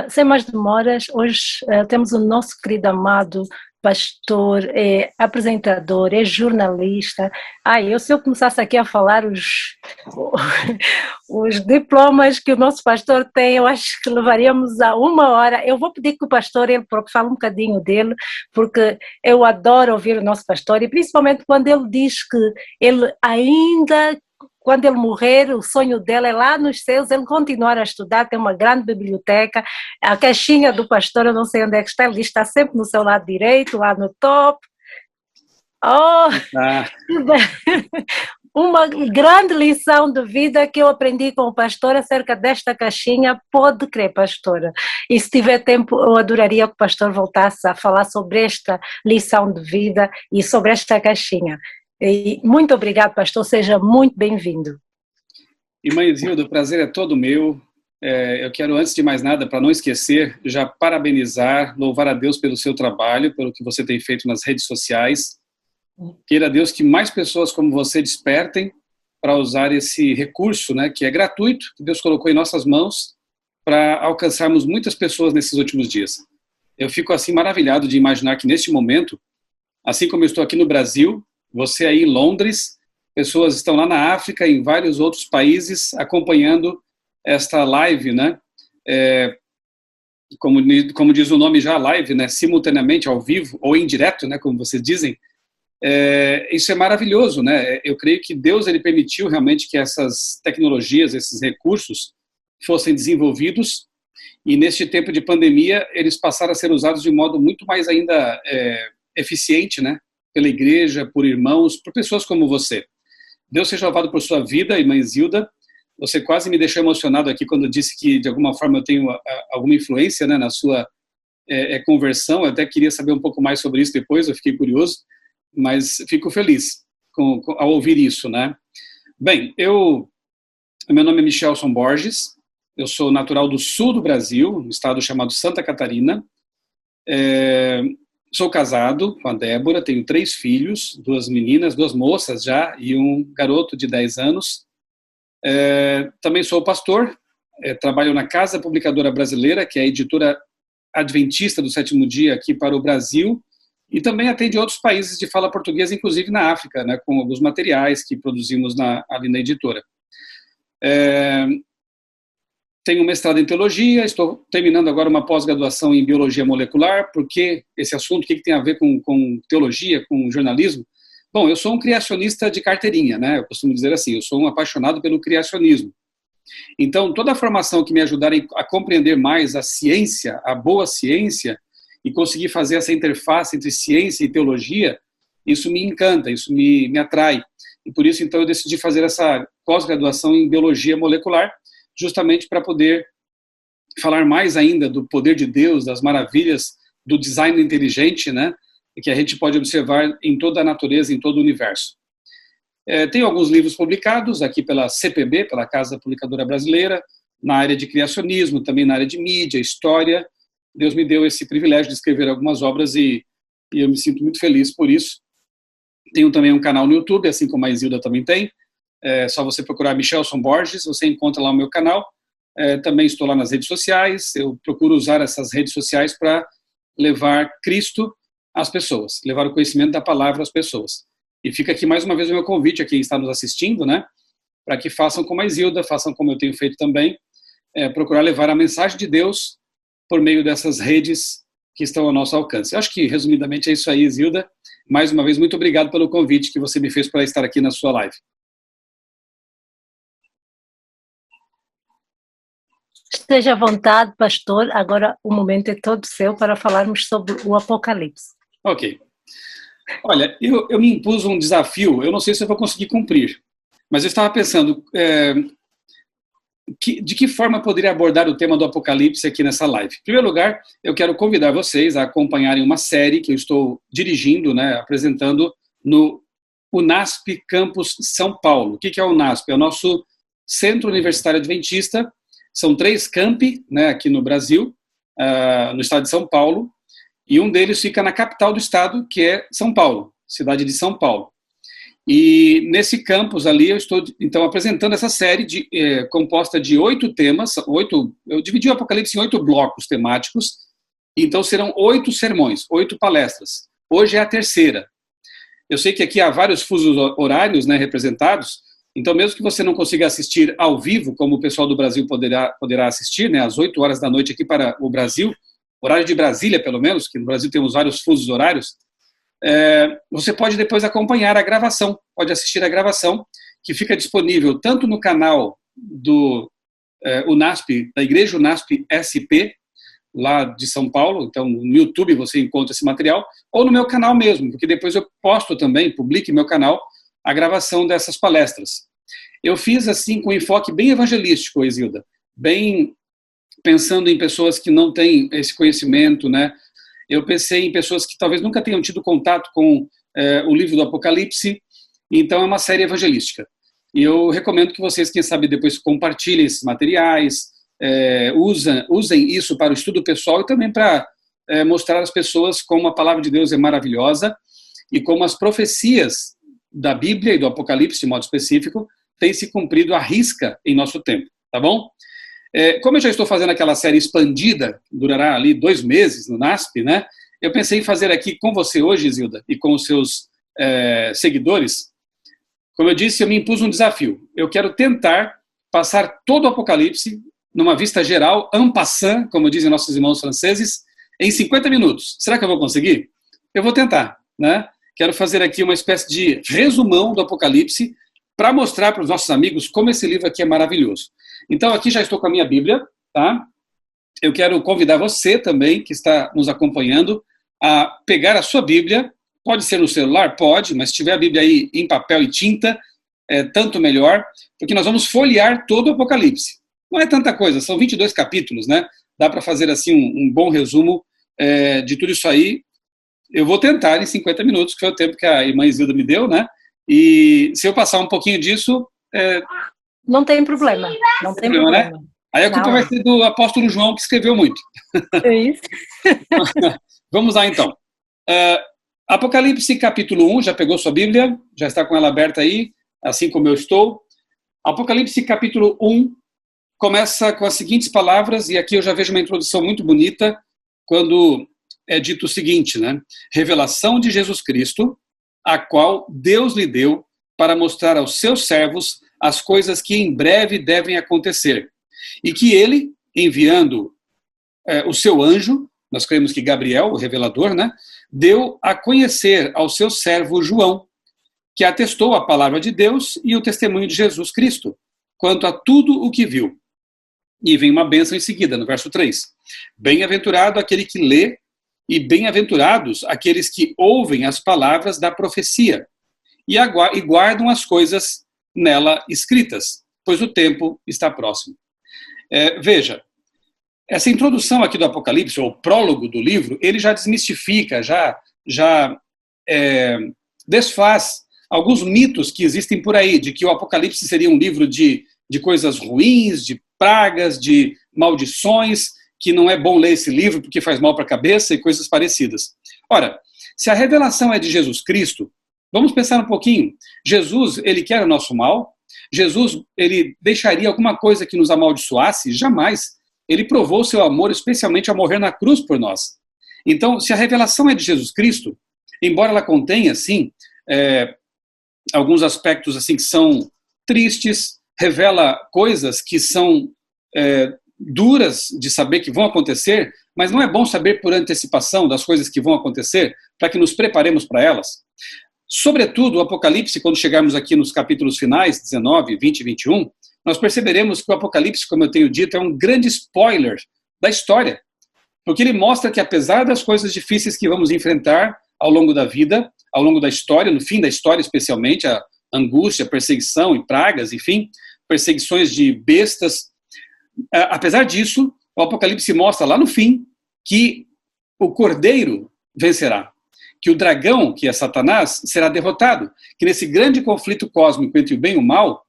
Sem mais demoras, hoje temos o nosso querido amado pastor, apresentador, jornalista. Se eu começasse aqui a falar os diplomas que o nosso pastor tem, eu acho que levaríamos a 1 hora. Eu vou pedir que o pastor, ele próprio, fale um bocadinho dele, porque eu adoro ouvir o nosso pastor, e principalmente quando ele diz que ele ainda, quando ele morrer, o sonho dele é lá nos céus, ele continuar a estudar, tem uma grande biblioteca, a caixinha do pastor, eu não sei onde é que está, ele está sempre no seu lado direito, lá no top. Uma grande lição de vida que eu aprendi com o pastor acerca desta caixinha, pode crer, pastora. E se tiver tempo, eu adoraria que o pastor voltasse a falar sobre esta lição de vida e sobre esta caixinha. E muito obrigado, pastor, seja muito bem-vindo. Irmã Isilda, o prazer é todo meu. Eu quero, antes de mais nada, para não esquecer, já parabenizar, louvar a Deus pelo seu trabalho, pelo que você tem feito nas redes sociais. Queira Deus que mais pessoas como você despertem para usar esse recurso, né, que é gratuito, que Deus colocou em nossas mãos, para alcançarmos muitas pessoas nesses últimos dias. Eu fico assim maravilhado de imaginar que neste momento, assim como eu estou aqui no Brasil, você aí em Londres, pessoas estão lá na África, em vários outros países, acompanhando esta live, né? Como diz o nome já, live, né? Simultaneamente, ao vivo, ou em direto, né? Como vocês dizem. Isso é maravilhoso, né? Eu creio que Deus, ele permitiu realmente que essas tecnologias, esses recursos, fossem desenvolvidos, e neste tempo de pandemia, eles passaram a ser usados de modo muito mais ainda eficiente, né? Pela igreja, por irmãos, por pessoas como você. Deus seja louvado por sua vida, irmã Isilda. Você quase me deixou emocionado aqui quando disse que, de alguma forma, eu tenho alguma influência, né, na sua conversão. Eu até queria saber um pouco mais sobre isso depois, eu fiquei curioso, mas fico feliz ao ouvir isso, né? Bem, meu nome é Michelson Borges, eu sou natural do sul do Brasil, um estado chamado Santa Catarina. Sou casado com a Débora, tenho 3 filhos, 2 meninas, 2 moças já, e um garoto de 10 anos. Também sou pastor, trabalho na Casa Publicadora Brasileira, que é a editora adventista do Sétimo Dia aqui para o Brasil, e também atende outros países de fala portuguesa, inclusive na África, né, com alguns materiais que produzimos ali na editora. Tenho mestrado em teologia, estou terminando agora uma pós-graduação em biologia molecular. Por que esse assunto? O que tem a ver com teologia, com jornalismo? Bom, eu sou um criacionista de carteirinha, né? Eu costumo dizer assim, eu sou um apaixonado pelo criacionismo. Então, toda a formação que me ajudar a compreender mais a ciência, a boa ciência, e conseguir fazer essa interface entre ciência e teologia, isso me encanta, isso me atrai. E por isso, então, eu decidi fazer essa pós-graduação em biologia molecular, justamente para poder falar mais ainda do poder de Deus, das maravilhas do design inteligente, né, que a gente pode observar em toda a natureza, em todo o universo. Tenho alguns livros publicados aqui pela CPB, pela Casa Publicadora Brasileira, na área de criacionismo, também na área de mídia, história. Deus me deu esse privilégio de escrever algumas obras e eu me sinto muito feliz por isso. Tenho também um canal no YouTube, assim como a Isilda também tem. Só você procurar Michelson Borges, você encontra lá o meu canal. Também estou lá nas redes sociais, eu procuro usar essas redes sociais para levar Cristo às pessoas, levar o conhecimento da palavra às pessoas. E fica aqui mais uma vez o meu convite a quem está nos assistindo, né, para que façam como a Isilda, façam como eu tenho feito também, procurar levar a mensagem de Deus por meio dessas redes que estão ao nosso alcance. Eu acho que, resumidamente, é isso aí, Isilda. Mais uma vez, muito obrigado pelo convite que você me fez para estar aqui na sua live. Esteja à vontade, pastor. Agora o momento é todo seu para falarmos sobre o Apocalipse. Ok. Olha, eu me impus um desafio, eu não sei se eu vou conseguir cumprir, mas eu estava pensando de que forma eu poderia abordar o tema do Apocalipse aqui nessa live. Em primeiro lugar, eu quero convidar vocês a acompanharem uma série que eu estou dirigindo, né, apresentando no UNASP Campus São Paulo. O que é o UNASP? É o nosso Centro Universitário Adventista. São 3 campi, né, aqui no Brasil, no estado de São Paulo, e um deles fica na capital do estado, que é São Paulo, cidade de São Paulo. E nesse campus ali eu estou, então, apresentando essa série composta de 8 temas, eu dividi o Apocalipse em 8 blocos temáticos, então serão 8 sermões, 8 palestras. Hoje é a terceira. Eu sei que aqui há vários fusos horários, né, representados, então mesmo que você não consiga assistir ao vivo, como o pessoal do Brasil poderá assistir, né, às 8 horas da noite aqui para o Brasil, horário de Brasília pelo menos, que no Brasil temos vários fusos horários, você pode depois acompanhar a gravação, pode assistir a gravação, que fica disponível tanto no canal do UNASP, da Igreja UNASP SP, lá de São Paulo, então no YouTube você encontra esse material, ou no meu canal mesmo, porque depois eu posto também, publico em meu canal, a gravação dessas palestras. Eu fiz assim com um enfoque bem evangelístico, Isilda, bem pensando em pessoas que não têm esse conhecimento, né? Eu pensei em pessoas que talvez nunca tenham tido contato com o livro do Apocalipse, então é uma série evangelística. E eu recomendo que vocês, quem sabe, depois compartilhem esses materiais, usem isso para o estudo pessoal e também para mostrar às pessoas como a palavra de Deus é maravilhosa e como as profecias da Bíblia e do Apocalipse, de modo específico, têm se cumprido à risca em nosso tempo, tá bom? Como eu já estou fazendo aquela série expandida, durará ali 2 meses no NASP, né? Eu pensei em fazer aqui com você hoje, Isilda, e com os seus seguidores. Como eu disse, eu me impus um desafio. Eu quero tentar passar todo o Apocalipse numa vista geral, en passant, como dizem nossos irmãos franceses, em 50 minutos. Será que eu vou conseguir? Eu vou tentar, né? Quero fazer aqui uma espécie de resumão do Apocalipse para mostrar para os nossos amigos como esse livro aqui é maravilhoso. Então, aqui já estou com a minha Bíblia, tá? Eu quero convidar você também, que está nos acompanhando, a pegar a sua Bíblia. Pode ser no celular? Pode, mas se tiver a Bíblia aí em papel e tinta, tanto melhor, porque nós vamos folhear todo o Apocalipse. Não é tanta coisa, são 22 capítulos, né? Dá para fazer assim um bom resumo de tudo isso aí. Eu vou tentar em 50 minutos, que foi o tempo que a irmã Isilda me deu, né? E se eu passar um pouquinho disso... Não tem problema, não tem problema. Né? Aí a culpa vai ser do apóstolo João, que escreveu muito. É isso. Vamos lá, então. Apocalipse, capítulo 1, já pegou sua Bíblia? Já está com ela aberta aí, assim como eu estou. Apocalipse, capítulo 1, começa com as seguintes palavras, e aqui eu já vejo uma introdução muito bonita, quando é dito o seguinte, né? Revelação de Jesus Cristo, a qual Deus lhe deu para mostrar aos seus servos as coisas que em breve devem acontecer. E que ele, enviando o seu anjo, nós cremos que Gabriel, o revelador, né, deu a conhecer ao seu servo João, que atestou a palavra de Deus e o testemunho de Jesus Cristo, quanto a tudo o que viu. E vem uma bênção em seguida, no verso 3. Bem-aventurado aquele que lê, e bem-aventurados aqueles que ouvem as palavras da profecia, e guardam as coisas nela escritas, pois o tempo está próximo. Veja, essa introdução aqui do Apocalipse, ou prólogo do livro, ele já desmistifica, já desfaz alguns mitos que existem por aí, de que o Apocalipse seria um livro de coisas ruins, de pragas, de maldições, que não é bom ler esse livro porque faz mal para a cabeça e coisas parecidas. Ora, se a revelação é de Jesus Cristo, vamos pensar um pouquinho. Jesus, ele quer o nosso mal? Jesus, ele deixaria alguma coisa que nos amaldiçoasse? Jamais. Ele provou seu amor especialmente ao morrer na cruz por nós. Então, se a revelação é de Jesus Cristo, embora ela contenha, sim, alguns aspectos assim que são tristes, revela coisas que são duras de saber que vão acontecer, mas não é bom saber por antecipação das coisas que vão acontecer, para que nos preparemos para elas? Sobretudo, o Apocalipse, quando chegarmos aqui nos capítulos finais, 19, 20 e 21, nós perceberemos que o Apocalipse, como eu tenho dito, é um grande spoiler da história, porque ele mostra que, apesar das coisas difíceis que vamos enfrentar ao longo da vida, ao longo da história, no fim da história especialmente, a angústia, perseguição e pragas, enfim, perseguições de bestas, apesar disso, o Apocalipse mostra lá no fim que o Cordeiro vencerá, que o dragão, que é Satanás, será derrotado, que nesse grande conflito cósmico entre o bem e o mal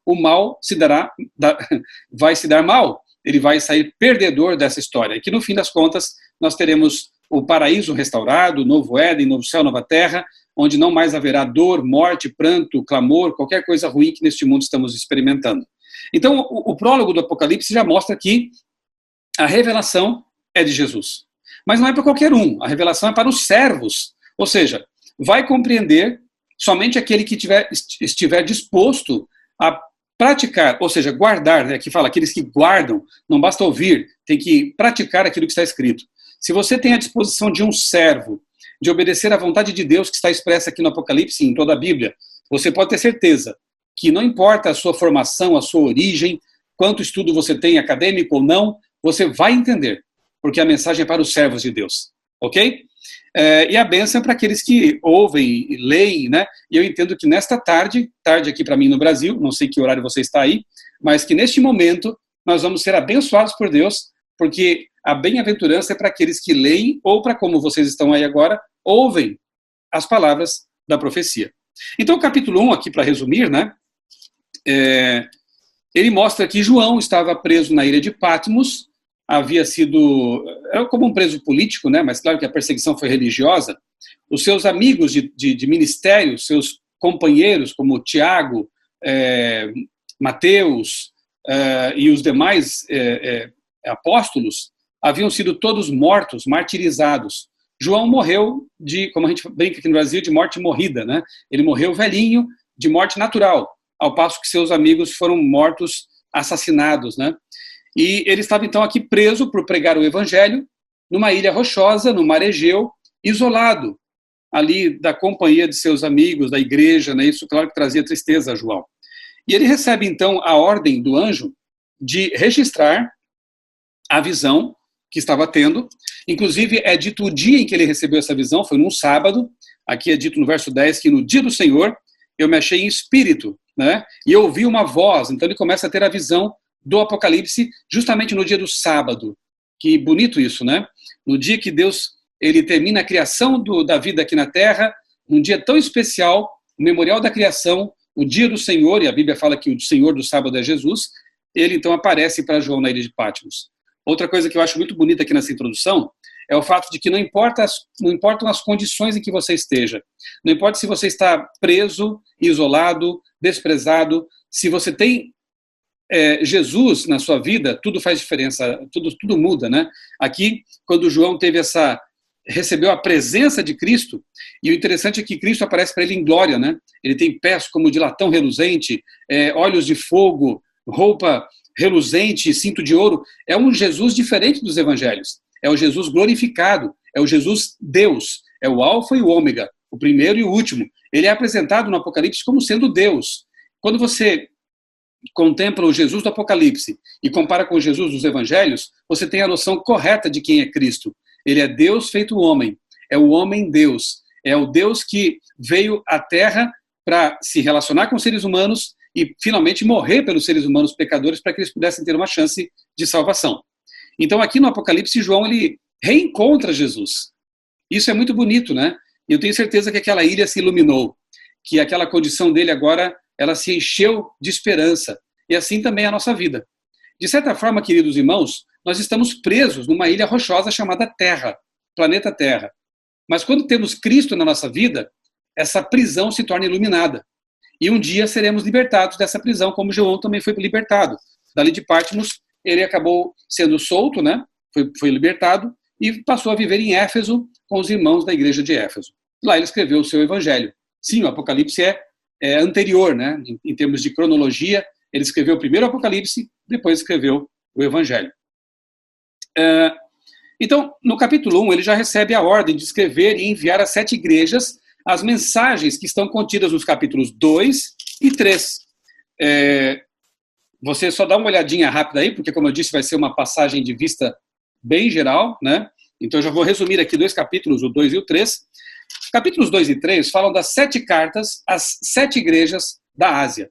vai se dar mal, ele vai sair perdedor dessa história, e que no fim das contas nós teremos o paraíso restaurado, o novo Éden, novo céu, nova terra, onde não mais haverá dor, morte, pranto, clamor, qualquer coisa ruim que neste mundo estamos experimentando. Então, o prólogo do Apocalipse já mostra que a revelação é de Jesus. Mas não é para qualquer um, a revelação é para os servos. Ou seja, vai compreender somente aquele que estiver disposto a praticar, ou seja, guardar, né? Aqui fala, aqueles que guardam, não basta ouvir, tem que praticar aquilo que está escrito. Se você tem a disposição de um servo, de obedecer à vontade de Deus que está expressa aqui no Apocalipse, em toda a Bíblia, você pode ter certeza que não importa a sua formação, a sua origem, quanto estudo você tem, acadêmico ou não, você vai entender, porque a mensagem é para os servos de Deus, ok? E a bênção é para aqueles que ouvem e leem, né? E eu entendo que nesta tarde aqui para mim no Brasil, não sei que horário você está aí, mas que neste momento nós vamos ser abençoados por Deus, porque a bem-aventurança é para aqueles que leem, ou para como vocês estão aí agora, ouvem as palavras da profecia. Então, o capítulo 1, aqui para resumir, né? Ele mostra que João estava preso na ilha de Patmos, havia sido, era como um preso político, né? Mas claro que a perseguição foi religiosa. Os seus amigos de ministério, seus companheiros, como Tiago, Mateus e os demais apóstolos, haviam sido todos mortos, martirizados. João morreu como a gente brinca aqui no Brasil, de morte morrida, né? Ele morreu velhinho, de morte natural, ao passo que seus amigos foram mortos, assassinados, né? E ele estava então aqui preso por pregar o evangelho, numa ilha rochosa, no mar Egeu, isolado, ali da companhia de seus amigos, da igreja, né? Isso claro que trazia tristeza a João. E ele recebe então a ordem do anjo de registrar a visão que estava tendo. Inclusive é dito o dia em que ele recebeu essa visão, foi num sábado. Aqui é dito no verso 10 que no dia do Senhor eu me achei em espírito, né? E eu ouvi uma voz. Então ele começa a ter a visão do Apocalipse justamente no dia do sábado. Que bonito isso, né? No dia que Deus ele termina a criação da vida aqui na Terra, um dia tão especial, o memorial da criação, o dia do Senhor, e a Bíblia fala que o Senhor do sábado é Jesus, ele então aparece para João na ilha de Patmos. Outra coisa que eu acho muito bonita aqui nessa introdução é o fato de que não importam as condições em que você esteja. Não importa se você está preso, isolado, desprezado, se você tem Jesus na sua vida, tudo faz diferença, tudo muda, né? Aqui, quando João recebeu a presença de Cristo, e o interessante é que Cristo aparece para ele em glória, né? Ele tem pés como de latão reluzente, olhos de fogo, roupa reluzente, cinto de ouro. É um Jesus diferente dos evangelhos. É o Jesus glorificado, é o Jesus Deus, é o alfa e o ômega, o primeiro e o último. Ele é apresentado no Apocalipse como sendo Deus. Quando você contempla o Jesus do Apocalipse e compara com o Jesus dos evangelhos, você tem a noção correta de quem é Cristo. Ele é Deus feito homem, é o homem Deus, é o Deus que veio à Terra para se relacionar com os seres humanos e finalmente morrer pelos seres humanos pecadores para que eles pudessem ter uma chance de salvação. Então aqui no Apocalipse, João ele reencontra Jesus. Isso é muito bonito, né? E eu tenho certeza que aquela ilha se iluminou, que aquela condição dele agora ela se encheu de esperança. E assim também é a nossa vida. De certa forma, queridos irmãos, nós estamos presos numa ilha rochosa chamada Terra, planeta Terra. Mas quando temos Cristo na nossa vida, essa prisão se torna iluminada. E um dia seremos libertados dessa prisão, como João também foi libertado. Dali de Patmos, ele acabou sendo solto, né? Foi libertado e passou a viver em Éfeso com os irmãos da igreja de Éfeso. Lá ele escreveu o seu evangelho. Sim, o Apocalipse é anterior, né? Em termos de cronologia, ele escreveu o primeiro Apocalipse, depois escreveu o Evangelho. Então, no capítulo 1, ele já recebe a ordem de escrever e enviar às 7 igrejas as mensagens que estão contidas nos capítulos 2 e 3. Você só dá uma olhadinha rápida aí, porque, como eu disse, vai ser uma passagem de vista bem geral, né? Então, eu já vou resumir aqui 2 capítulos, o 2 e o 3. Capítulos 2 e 3 falam das 7 cartas às 7 igrejas da Ásia.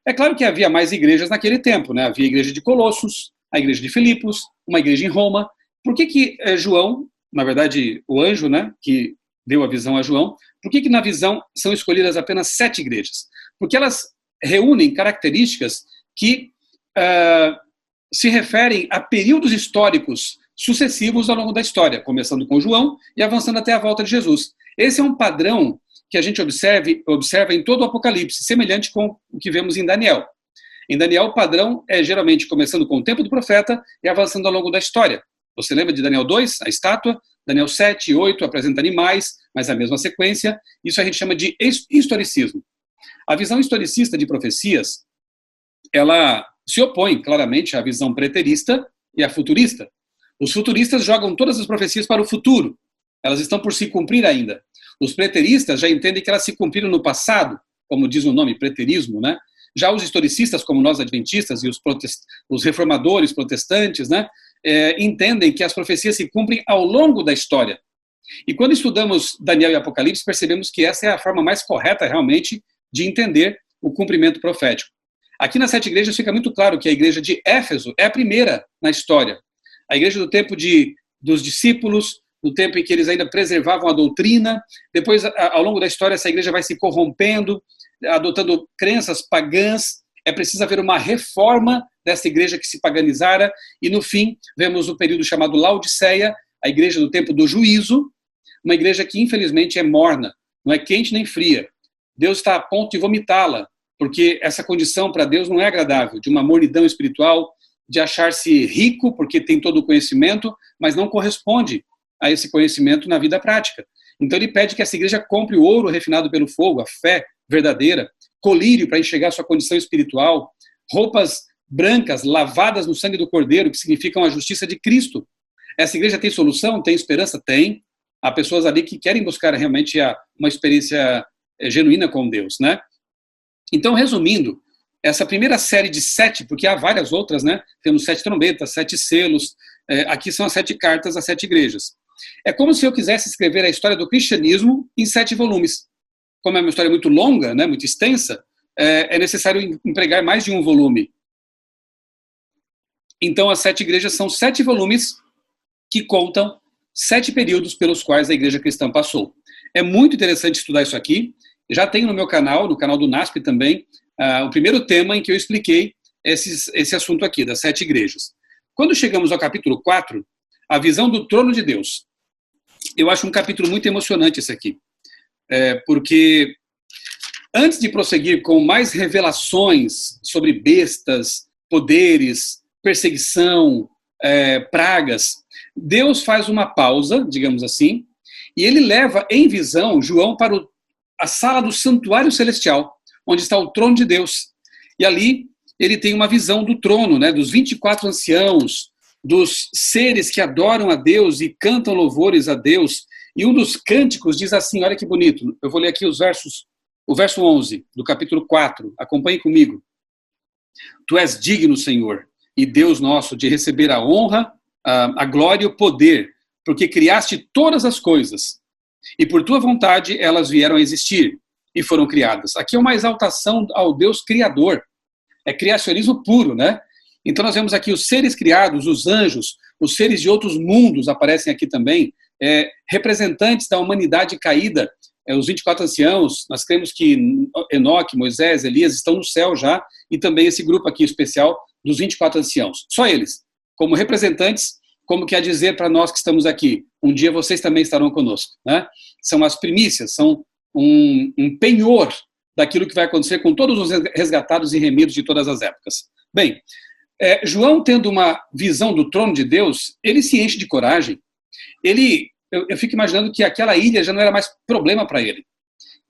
É claro que havia mais igrejas naquele tempo, né? Havia a igreja de Colossos, a igreja de Filipos, uma igreja em Roma. Por que João, na verdade, o anjo, né, que deu a visão a João, por que na visão são escolhidas apenas 7 igrejas? Porque elas reúnem características que se referem a períodos históricos sucessivos ao longo da história, começando com João e avançando até a volta de Jesus. Esse é um padrão que a gente observa em todo o Apocalipse, semelhante com o que vemos em Daniel. Em Daniel, o padrão é geralmente começando com o tempo do profeta e avançando ao longo da história. Você lembra de Daniel 2, a estátua? Daniel 7 e 8 apresenta animais, mas a mesma sequência. Isso a gente chama de historicismo. A visão historicista de profecias, ela se opõe claramente à visão preterista e à futurista. Os futuristas jogam todas as profecias para o futuro. Elas estão por se cumprir ainda. Os preteristas já entendem que elas se cumpriram no passado, como diz o nome, preterismo, né? Já os historicistas, como nós adventistas e os reformadores protestantes, né, entendem que as profecias se cumprem ao longo da história. E quando estudamos Daniel e Apocalipse, percebemos que essa é a forma mais correta, realmente, de entender o cumprimento profético. Aqui nas 7 igrejas fica muito claro que a igreja de Éfeso é a primeira na história. A igreja do tempo dos discípulos, no tempo em que eles ainda preservavam a doutrina. Depois, ao longo da história, essa igreja vai se corrompendo, adotando crenças pagãs. É preciso haver uma reforma dessa igreja que se paganizara. E, no fim, vemos o período chamado Laodiceia, a igreja do tempo do juízo, uma igreja que, infelizmente, é morna, não é quente nem fria. Deus está a ponto de vomitá-la, porque essa condição para Deus não é agradável, de uma mornidão espiritual, de achar-se rico porque tem todo o conhecimento, mas não corresponde a esse conhecimento na vida prática. Então ele pede que essa igreja compre o ouro refinado pelo fogo, a fé verdadeira, colírio para enxergar sua condição espiritual, roupas brancas lavadas no sangue do Cordeiro, que significam a justiça de Cristo. Essa igreja tem solução? Tem esperança? Tem. Há pessoas ali que querem buscar realmente uma experiência genuína com Deus, né? Então, resumindo, essa primeira série de 7, porque há várias outras, né? Temos 7 trombetas, 7 selos, aqui são as 7 cartas às 7 igrejas. É como se eu quisesse escrever a história do cristianismo em 7 volumes. Como é uma história muito longa, né, muito extensa, é necessário empregar mais de um volume. Então, as 7 igrejas são 7 volumes que contam 7 períodos pelos quais a igreja cristã passou. É muito interessante estudar isso aqui. Já tenho no meu canal, no canal do NASP também, o primeiro tema em que eu expliquei esse assunto aqui, das 7 igrejas. Quando chegamos ao capítulo 4, a visão do trono de Deus. Eu acho um capítulo muito emocionante esse aqui, porque antes de prosseguir com mais revelações sobre bestas, poderes, perseguição, pragas, Deus faz uma pausa, digamos assim, e ele leva em visão João para a sala do santuário celestial, onde está o trono de Deus. E ali ele tem uma visão do trono, né, dos 24 anciãos, dos seres que adoram a Deus e cantam louvores a Deus. E um dos cânticos diz assim, olha que bonito, eu vou ler aqui o verso 11 do capítulo 4, acompanhe comigo. Tu és digno, Senhor, e Deus nosso, de receber a honra, a glória e o poder, porque criaste todas as coisas, e por tua vontade elas vieram a existir e foram criadas. Aqui é uma exaltação ao Deus Criador. É criacionismo puro, né? Então nós vemos aqui os seres criados, os anjos, os seres de outros mundos aparecem aqui também, representantes da humanidade caída, os 24 anciãos. Nós cremos que Enoque, Moisés, Elias estão no céu já, e também esse grupo aqui especial dos 24 anciãos. Só eles, como representantes, como quer dizer para nós que estamos aqui, um dia vocês também estarão conosco, né? São as primícias, são um penhor daquilo que vai acontecer com todos os resgatados e remidos de todas as épocas. Bem, João, tendo uma visão do trono de Deus, ele se enche de coragem. Eu fico imaginando que aquela ilha já não era mais problema para ele,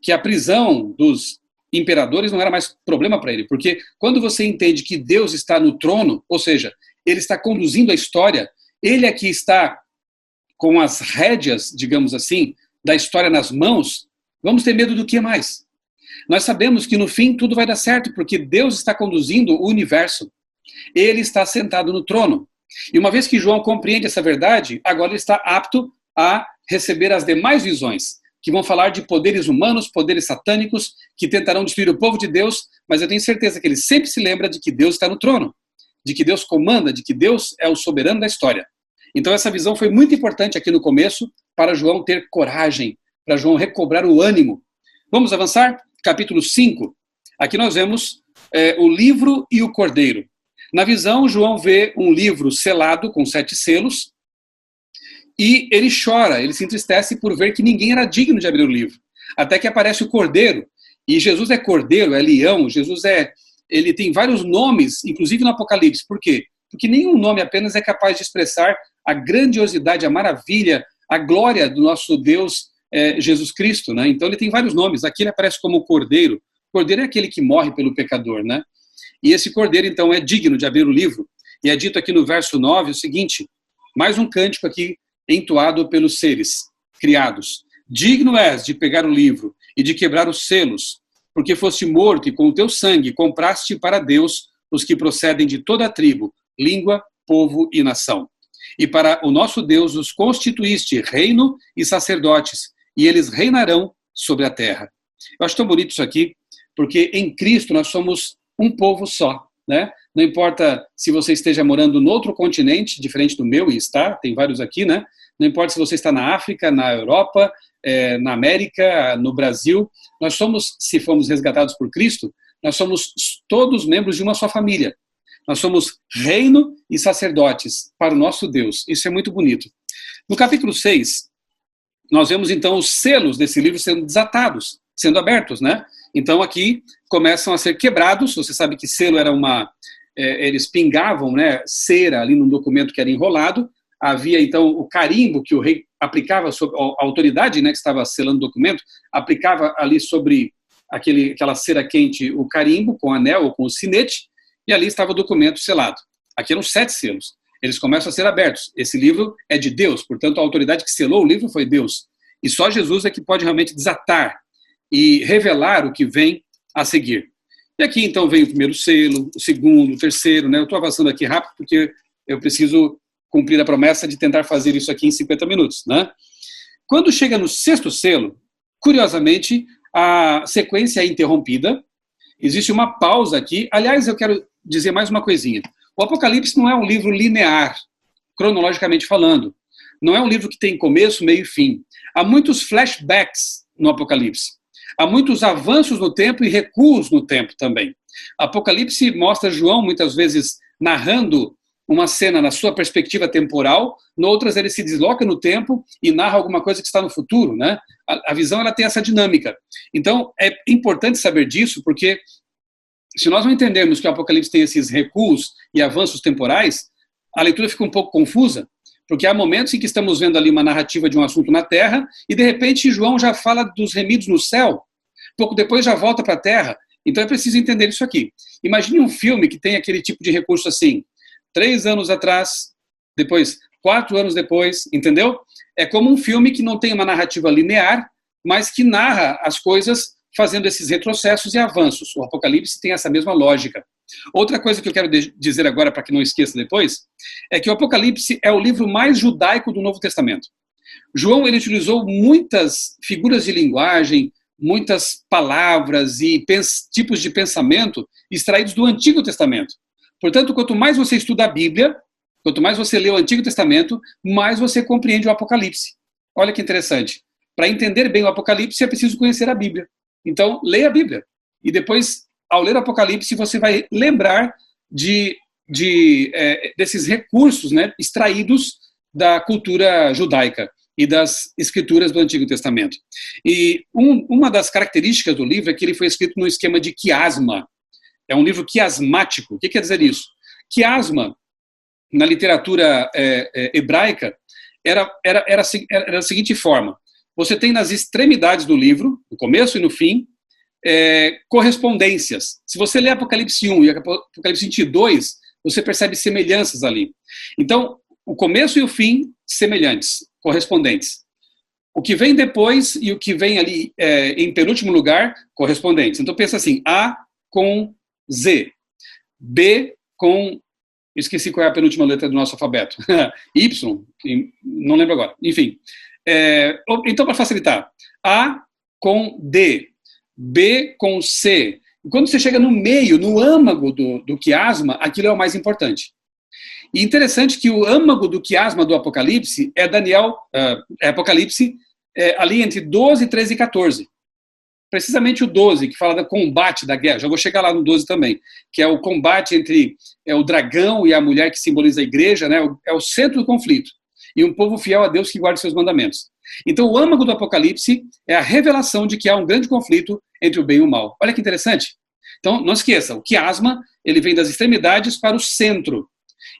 que a prisão dos imperadores não era mais problema para ele, porque quando você entende que Deus está no trono, ou seja, ele está conduzindo a história, ele é que está com as rédeas, digamos assim, da história nas mãos, vamos ter medo do que mais? Nós sabemos que no fim tudo vai dar certo, porque Deus está conduzindo o universo. Ele está sentado no trono. E uma vez que João compreende essa verdade, agora ele está apto a receber as demais visões, que vão falar de poderes humanos, poderes satânicos, que tentarão destruir o povo de Deus, mas eu tenho certeza que ele sempre se lembra de que Deus está no trono, de que Deus comanda, de que Deus é o soberano da história. Então essa visão foi muito importante aqui no começo, para João ter coragem, para João recobrar o ânimo. Vamos avançar? Capítulo 5. Aqui nós vemos o livro e o cordeiro. Na visão, João vê um livro selado com 7 selos, e ele chora, ele se entristece por ver que ninguém era digno de abrir o livro. até que aparece o cordeiro. E Jesus é cordeiro, é leão, ele tem vários nomes, inclusive no Apocalipse. Por quê? Porque nenhum nome apenas é capaz de expressar a grandiosidade, a maravilha, a glória do nosso Deus Jesus Cristo, né? Então ele tem vários nomes. Aqui ele aparece como cordeiro. Cordeiro é aquele que morre pelo pecador, né? E esse cordeiro, então, é digno de abrir o livro. E é dito aqui no verso 9 o seguinte, mais um cântico aqui entoado pelos seres criados. Digno és de pegar o livro e de quebrar os selos, porque foste morto e com o teu sangue compraste para Deus os que procedem de toda a tribo, língua, povo e nação. E para o nosso Deus os constituíste reino e sacerdotes, e eles reinarão sobre a terra. Eu acho tão bonito isso aqui, porque em Cristo nós somos um povo só, né? Não importa se você esteja morando no outro continente, diferente do meu, e está, tem vários aqui, né? Não importa se você está na África, na Europa, na América, no Brasil, nós somos, se fomos resgatados por Cristo, nós somos todos membros de uma só família. Nós somos reino e sacerdotes para o nosso Deus. Isso é muito bonito. No capítulo 6, nós vemos então os selos desse livro sendo desatados, sendo abertos, né? Então aqui começam a ser quebrados. Você sabe que selo era eles pingavam, né, cera ali num documento que era enrolado. Havia então o carimbo que o rei aplicava sobre a autoridade, né, que estava selando o documento, aplicava ali sobre aquela cera quente o carimbo com o anel ou com o sinete, e ali estava o documento selado. Aqui eram 7 selos. Eles começam a ser abertos. Esse livro é de Deus, portanto a autoridade que selou o livro foi Deus. E só Jesus é que pode realmente desatar e revelar o que vem a seguir. E aqui então vem o primeiro selo, o segundo, o terceiro, né? Eu estou avançando aqui rápido porque eu preciso cumprir a promessa de tentar fazer isso aqui em 50 minutos, né? Quando chega no 6º selo, curiosamente, a sequência é interrompida, existe uma pausa aqui. Aliás, eu quero dizer mais uma coisinha. O Apocalipse não é um livro linear, cronologicamente falando. Não é um livro que tem começo, meio e fim. Há muitos flashbacks no Apocalipse. Há muitos avanços no tempo e recuos no tempo também. Apocalipse mostra João, muitas vezes, narrando uma cena na sua perspectiva temporal, noutras ele se desloca no tempo e narra alguma coisa que está no futuro, né? A visão ela tem essa dinâmica. Então, é importante saber disso, porque se nós não entendermos que o Apocalipse tem esses recuos e avanços temporais, a leitura fica um pouco confusa, porque há momentos em que estamos vendo ali uma narrativa de um assunto na Terra e, de repente, João já fala dos remidos no céu, pouco depois já volta para a Terra. Então, é preciso entender isso aqui. Imagine um filme que tem aquele tipo de recurso assim, 3 anos atrás, depois 4 anos depois, entendeu? É como um filme que não tem uma narrativa linear, mas que narra as coisas fazendo esses retrocessos e avanços. O Apocalipse tem essa mesma lógica. Outra coisa que eu quero dizer agora, para que não esqueça depois, é que o Apocalipse é o livro mais judaico do Novo Testamento. João ele utilizou muitas figuras de linguagem, muitas palavras e tipos de pensamento extraídos do Antigo Testamento. Portanto, quanto mais você estuda a Bíblia, quanto mais você lê o Antigo Testamento, mais você compreende o Apocalipse. Olha que interessante. Para entender bem o Apocalipse, é preciso conhecer a Bíblia. Então, leia a Bíblia. E depois, ao ler o Apocalipse, você vai lembrar desses recursos, né, extraídos da cultura judaica e das escrituras do Antigo Testamento. E uma das características do livro é que ele foi escrito no esquema de quiasma. É um livro quiasmático. O que quer dizer isso? Quiasma, na literatura hebraica, era da seguinte forma. Você tem nas extremidades do livro, no começo e no fim, correspondências. Se você lê Apocalipse 1 e Apocalipse 22, você percebe semelhanças ali. Então, o começo e o fim, semelhantes, correspondentes. O que vem depois e o que vem ali em penúltimo lugar, correspondentes. Então, pensa assim, A com Z, B com... Esqueci qual é a penúltima letra do nosso alfabeto. Y, não lembro agora. Enfim. Então, para facilitar, A com D, B com C. E quando você chega no meio, no âmago do quiasma, aquilo é o mais importante. E interessante que o âmago do quiasma do Apocalipse é Apocalipse ali entre 12, 13 e 14. Precisamente o 12, que fala do combate da guerra. Já vou chegar lá no 12 também, que é o combate entre o dragão e a mulher que simboliza a igreja, né? É o centro do conflito. e um povo fiel a Deus que guarda seus mandamentos. Então, o âmago do Apocalipse é a revelação de que há um grande conflito entre o bem e o mal. Olha que interessante. Então, não esqueça, o quiasma, ele vem das extremidades para o centro.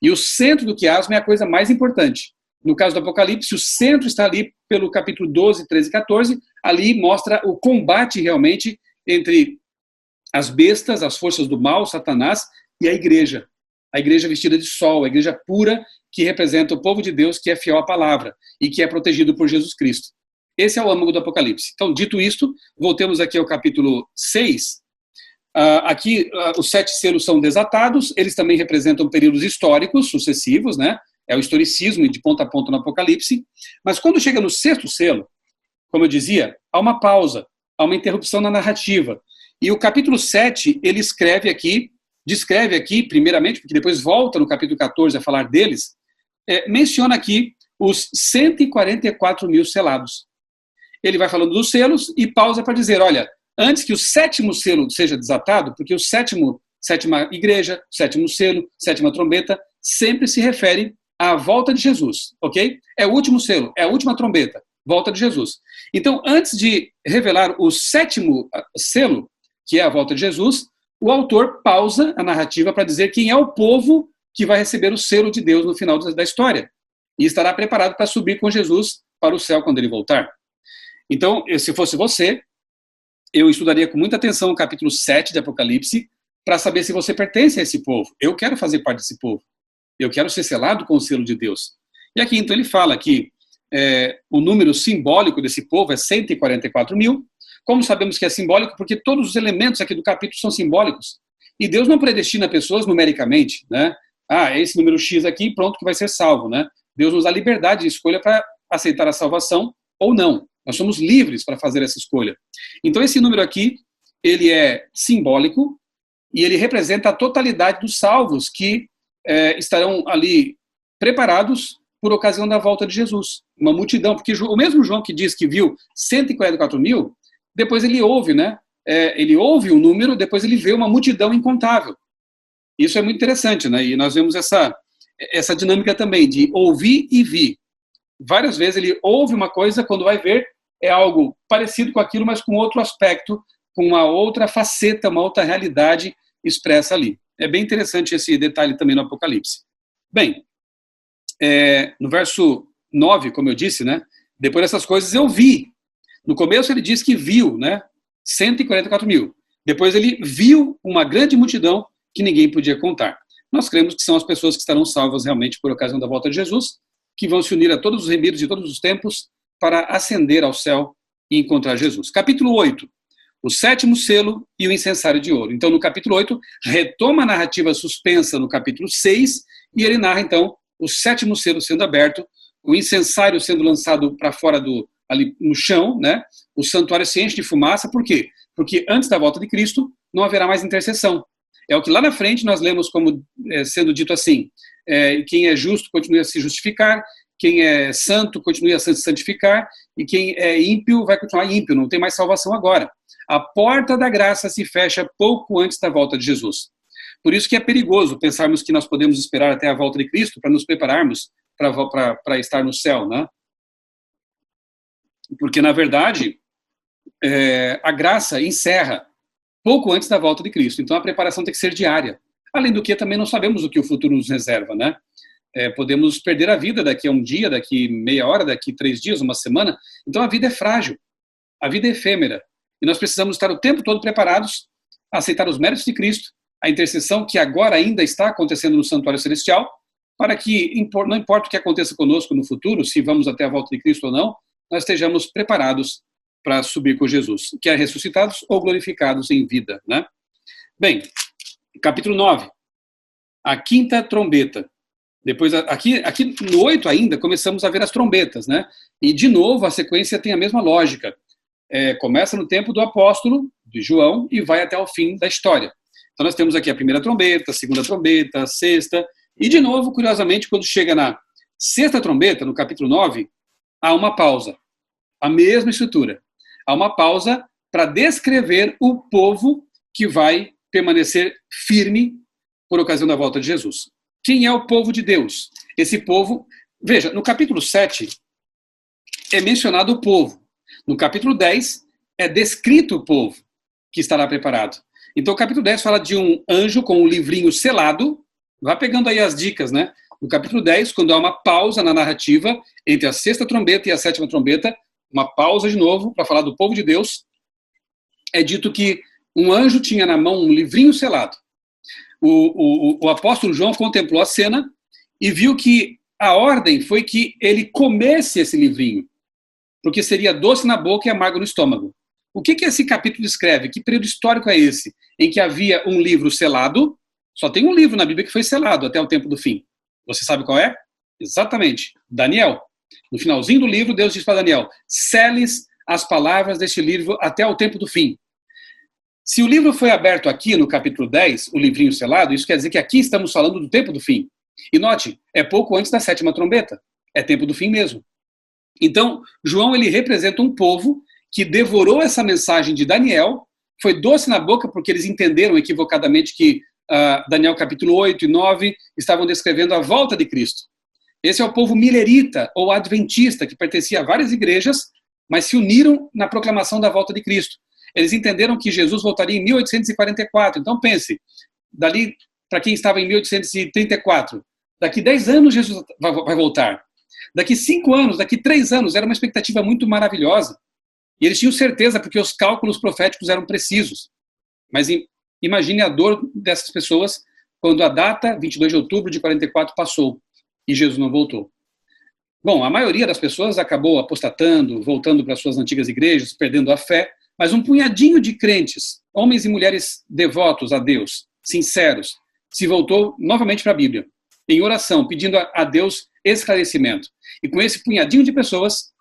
E o centro do quiasma é a coisa mais importante. No caso do Apocalipse, o centro está ali pelo capítulo 12, 13 e 14. Ali mostra o combate realmente entre as bestas, as forças do mal, Satanás, e a igreja. A igreja vestida de sol, a igreja pura, que representa o povo de Deus, que é fiel à palavra e que é protegido por Jesus Cristo. Esse é o âmago do Apocalipse. Então, dito isto, voltemos aqui ao capítulo 6. Aqui, os 7 selos são desatados, eles também representam períodos históricos sucessivos, né? É o historicismo de ponta a ponta no Apocalipse. Mas quando chega no 6º selo, como eu dizia, há uma pausa, há uma interrupção na narrativa. E o capítulo 7, ele descreve aqui, primeiramente, porque depois volta no capítulo 14 a falar deles, menciona aqui os 144 mil selados. Ele vai falando dos selos e pausa para dizer, olha, antes que o 7º selo seja desatado, porque o sétima igreja, o 7º selo, 7ª trombeta, sempre se refere à volta de Jesus, ok? É o último selo, é a última trombeta, volta de Jesus. Então, antes de revelar o 7º selo, que é a volta de Jesus, o autor pausa a narrativa para dizer quem é o povo que vai receber o selo de Deus no final da história e estará preparado para subir com Jesus para o céu quando ele voltar. Então, se fosse você, eu estudaria com muita atenção o capítulo 7 de Apocalipse para saber se você pertence a esse povo. Eu quero fazer parte desse povo. Eu quero ser selado com o selo de Deus. E aqui, então, ele fala que o número simbólico desse povo é 144 mil. Como sabemos que é simbólico? Porque todos os elementos aqui do capítulo são simbólicos. E Deus não predestina pessoas numericamente, né? Esse número X aqui, pronto, que vai ser salvo, né? Deus nos dá liberdade de escolha para aceitar a salvação ou não. Nós somos livres para fazer essa escolha. Então, esse número aqui, ele é simbólico e ele representa a totalidade dos salvos que estarão ali preparados por ocasião da volta de Jesus. Uma multidão, porque o mesmo João que diz que viu 144 mil, depois ele ouve, né? Ele ouve o número, depois ele vê uma multidão incontável. Isso é muito interessante, né? E nós vemos essa dinâmica também de ouvir e vir. Várias vezes ele ouve uma coisa, quando vai ver, é algo parecido com aquilo, mas com outro aspecto, com uma outra faceta, uma outra realidade expressa ali. É bem interessante esse detalhe também no Apocalipse. Bem, no verso 9, como eu disse, né? Depois dessas coisas eu vi. No começo ele diz que viu, né? 144 mil. Depois ele viu uma grande multidão que ninguém podia contar. Nós cremos que são as pessoas que estarão salvas realmente por ocasião da volta de Jesus, que vão se unir a todos os remidos de todos os tempos para ascender ao céu e encontrar Jesus. Capítulo 8, o 7º selo e o incensário de ouro. Então, no capítulo 8, retoma a narrativa suspensa no capítulo 6, e ele narra, então, o 7º selo sendo aberto, o incensário sendo lançado para fora ali no chão, né? O santuário se enche de fumaça. Por quê? Porque antes da volta de Cristo não haverá mais intercessão. É o que lá na frente nós lemos como sendo dito assim, quem é justo continue a se justificar, quem é santo continue a se santificar, e quem é ímpio vai continuar ímpio, não tem mais salvação agora. A porta da graça se fecha pouco antes da volta de Jesus. Por isso que é perigoso pensarmos que nós podemos esperar até a volta de Cristo para nos prepararmos para estar no céu, né? Porque, na verdade, a graça encerra pouco antes da volta de Cristo. Então, a preparação tem que ser diária. Além do que, também não sabemos o que o futuro nos reserva, né? Podemos perder a vida daqui a um dia, daqui meia hora, daqui 3 dias, uma semana. Então, a vida é frágil. A vida é efêmera. E nós precisamos estar o tempo todo preparados a aceitar os méritos de Cristo, a intercessão que agora ainda está acontecendo no santuário celestial, para que, não importa o que aconteça conosco no futuro, se vamos até a volta de Cristo ou não, nós estejamos preparados para subir com Jesus, quer ressuscitados ou glorificados em vida, né? Bem, capítulo 9, a 5ª trombeta. Depois, aqui no 8 ainda, começamos a ver as trombetas, né? E, de novo, a sequência tem a mesma lógica. Começa no tempo do apóstolo, de João, e vai até o fim da história. Então, nós temos aqui a 1ª trombeta, a 2ª trombeta, a 6ª, e, de novo, curiosamente, quando chega na 6ª trombeta, no capítulo 9, há uma pausa. A mesma estrutura. Há uma pausa para descrever o povo que vai permanecer firme por ocasião da volta de Jesus. Quem é o povo de Deus? Esse povo Veja, no capítulo 7 é mencionado o povo. No capítulo 10 é descrito o povo que estará preparado. Então o capítulo 10 fala de um anjo com um livrinho selado. Vá pegando aí as dicas, né? No capítulo 10, quando há uma pausa na narrativa entre a sexta trombeta e a sétima trombeta, uma pausa de novo para falar do povo de Deus, é dito que um anjo tinha na mão um livrinho selado. O apóstolo João contemplou a cena e viu que a ordem foi que ele comesse esse livrinho, porque seria doce na boca e amargo no estômago. O que esse capítulo descreve? Que período histórico é esse? Em que havia um livro selado, só tem um livro na Bíblia que foi selado até o tempo do fim. Você sabe qual é? Exatamente, Daniel. No finalzinho do livro, Deus diz para Daniel, seles as palavras deste livro até o tempo do fim. Se o livro foi aberto aqui no capítulo 10, o livrinho selado, isso quer dizer que aqui estamos falando do tempo do fim. E note, é pouco antes da sétima trombeta. É tempo do fim mesmo. Então, João ele representa um povo que devorou essa mensagem de Daniel, foi doce na boca porque eles entenderam equivocadamente que Daniel capítulo 8 e 9 estavam descrevendo a volta de Cristo. Esse é o povo milerita ou adventista, que pertencia a várias igrejas, mas se uniram na proclamação da volta de Cristo. Eles entenderam que Jesus voltaria em 1844. Então pense, dali para quem estava em 1834, daqui 10 anos Jesus vai voltar. Daqui 5 anos, daqui 3 anos, era uma expectativa muito maravilhosa. E eles tinham certeza porque os cálculos proféticos eram precisos. Mas imagine a dor dessas pessoas quando a data, 22 de outubro de 44, passou e Jesus não voltou. Bom, a maioria das pessoas acabou apostatando, voltando para suas antigas igrejas, perdendo a fé, mas um punhadinho de crentes, homens e mulheres devotos a Deus, sinceros, se voltou novamente para a Bíblia, em oração, pedindo a Deus esclarecimento. E com esse punhadinho de pessoas,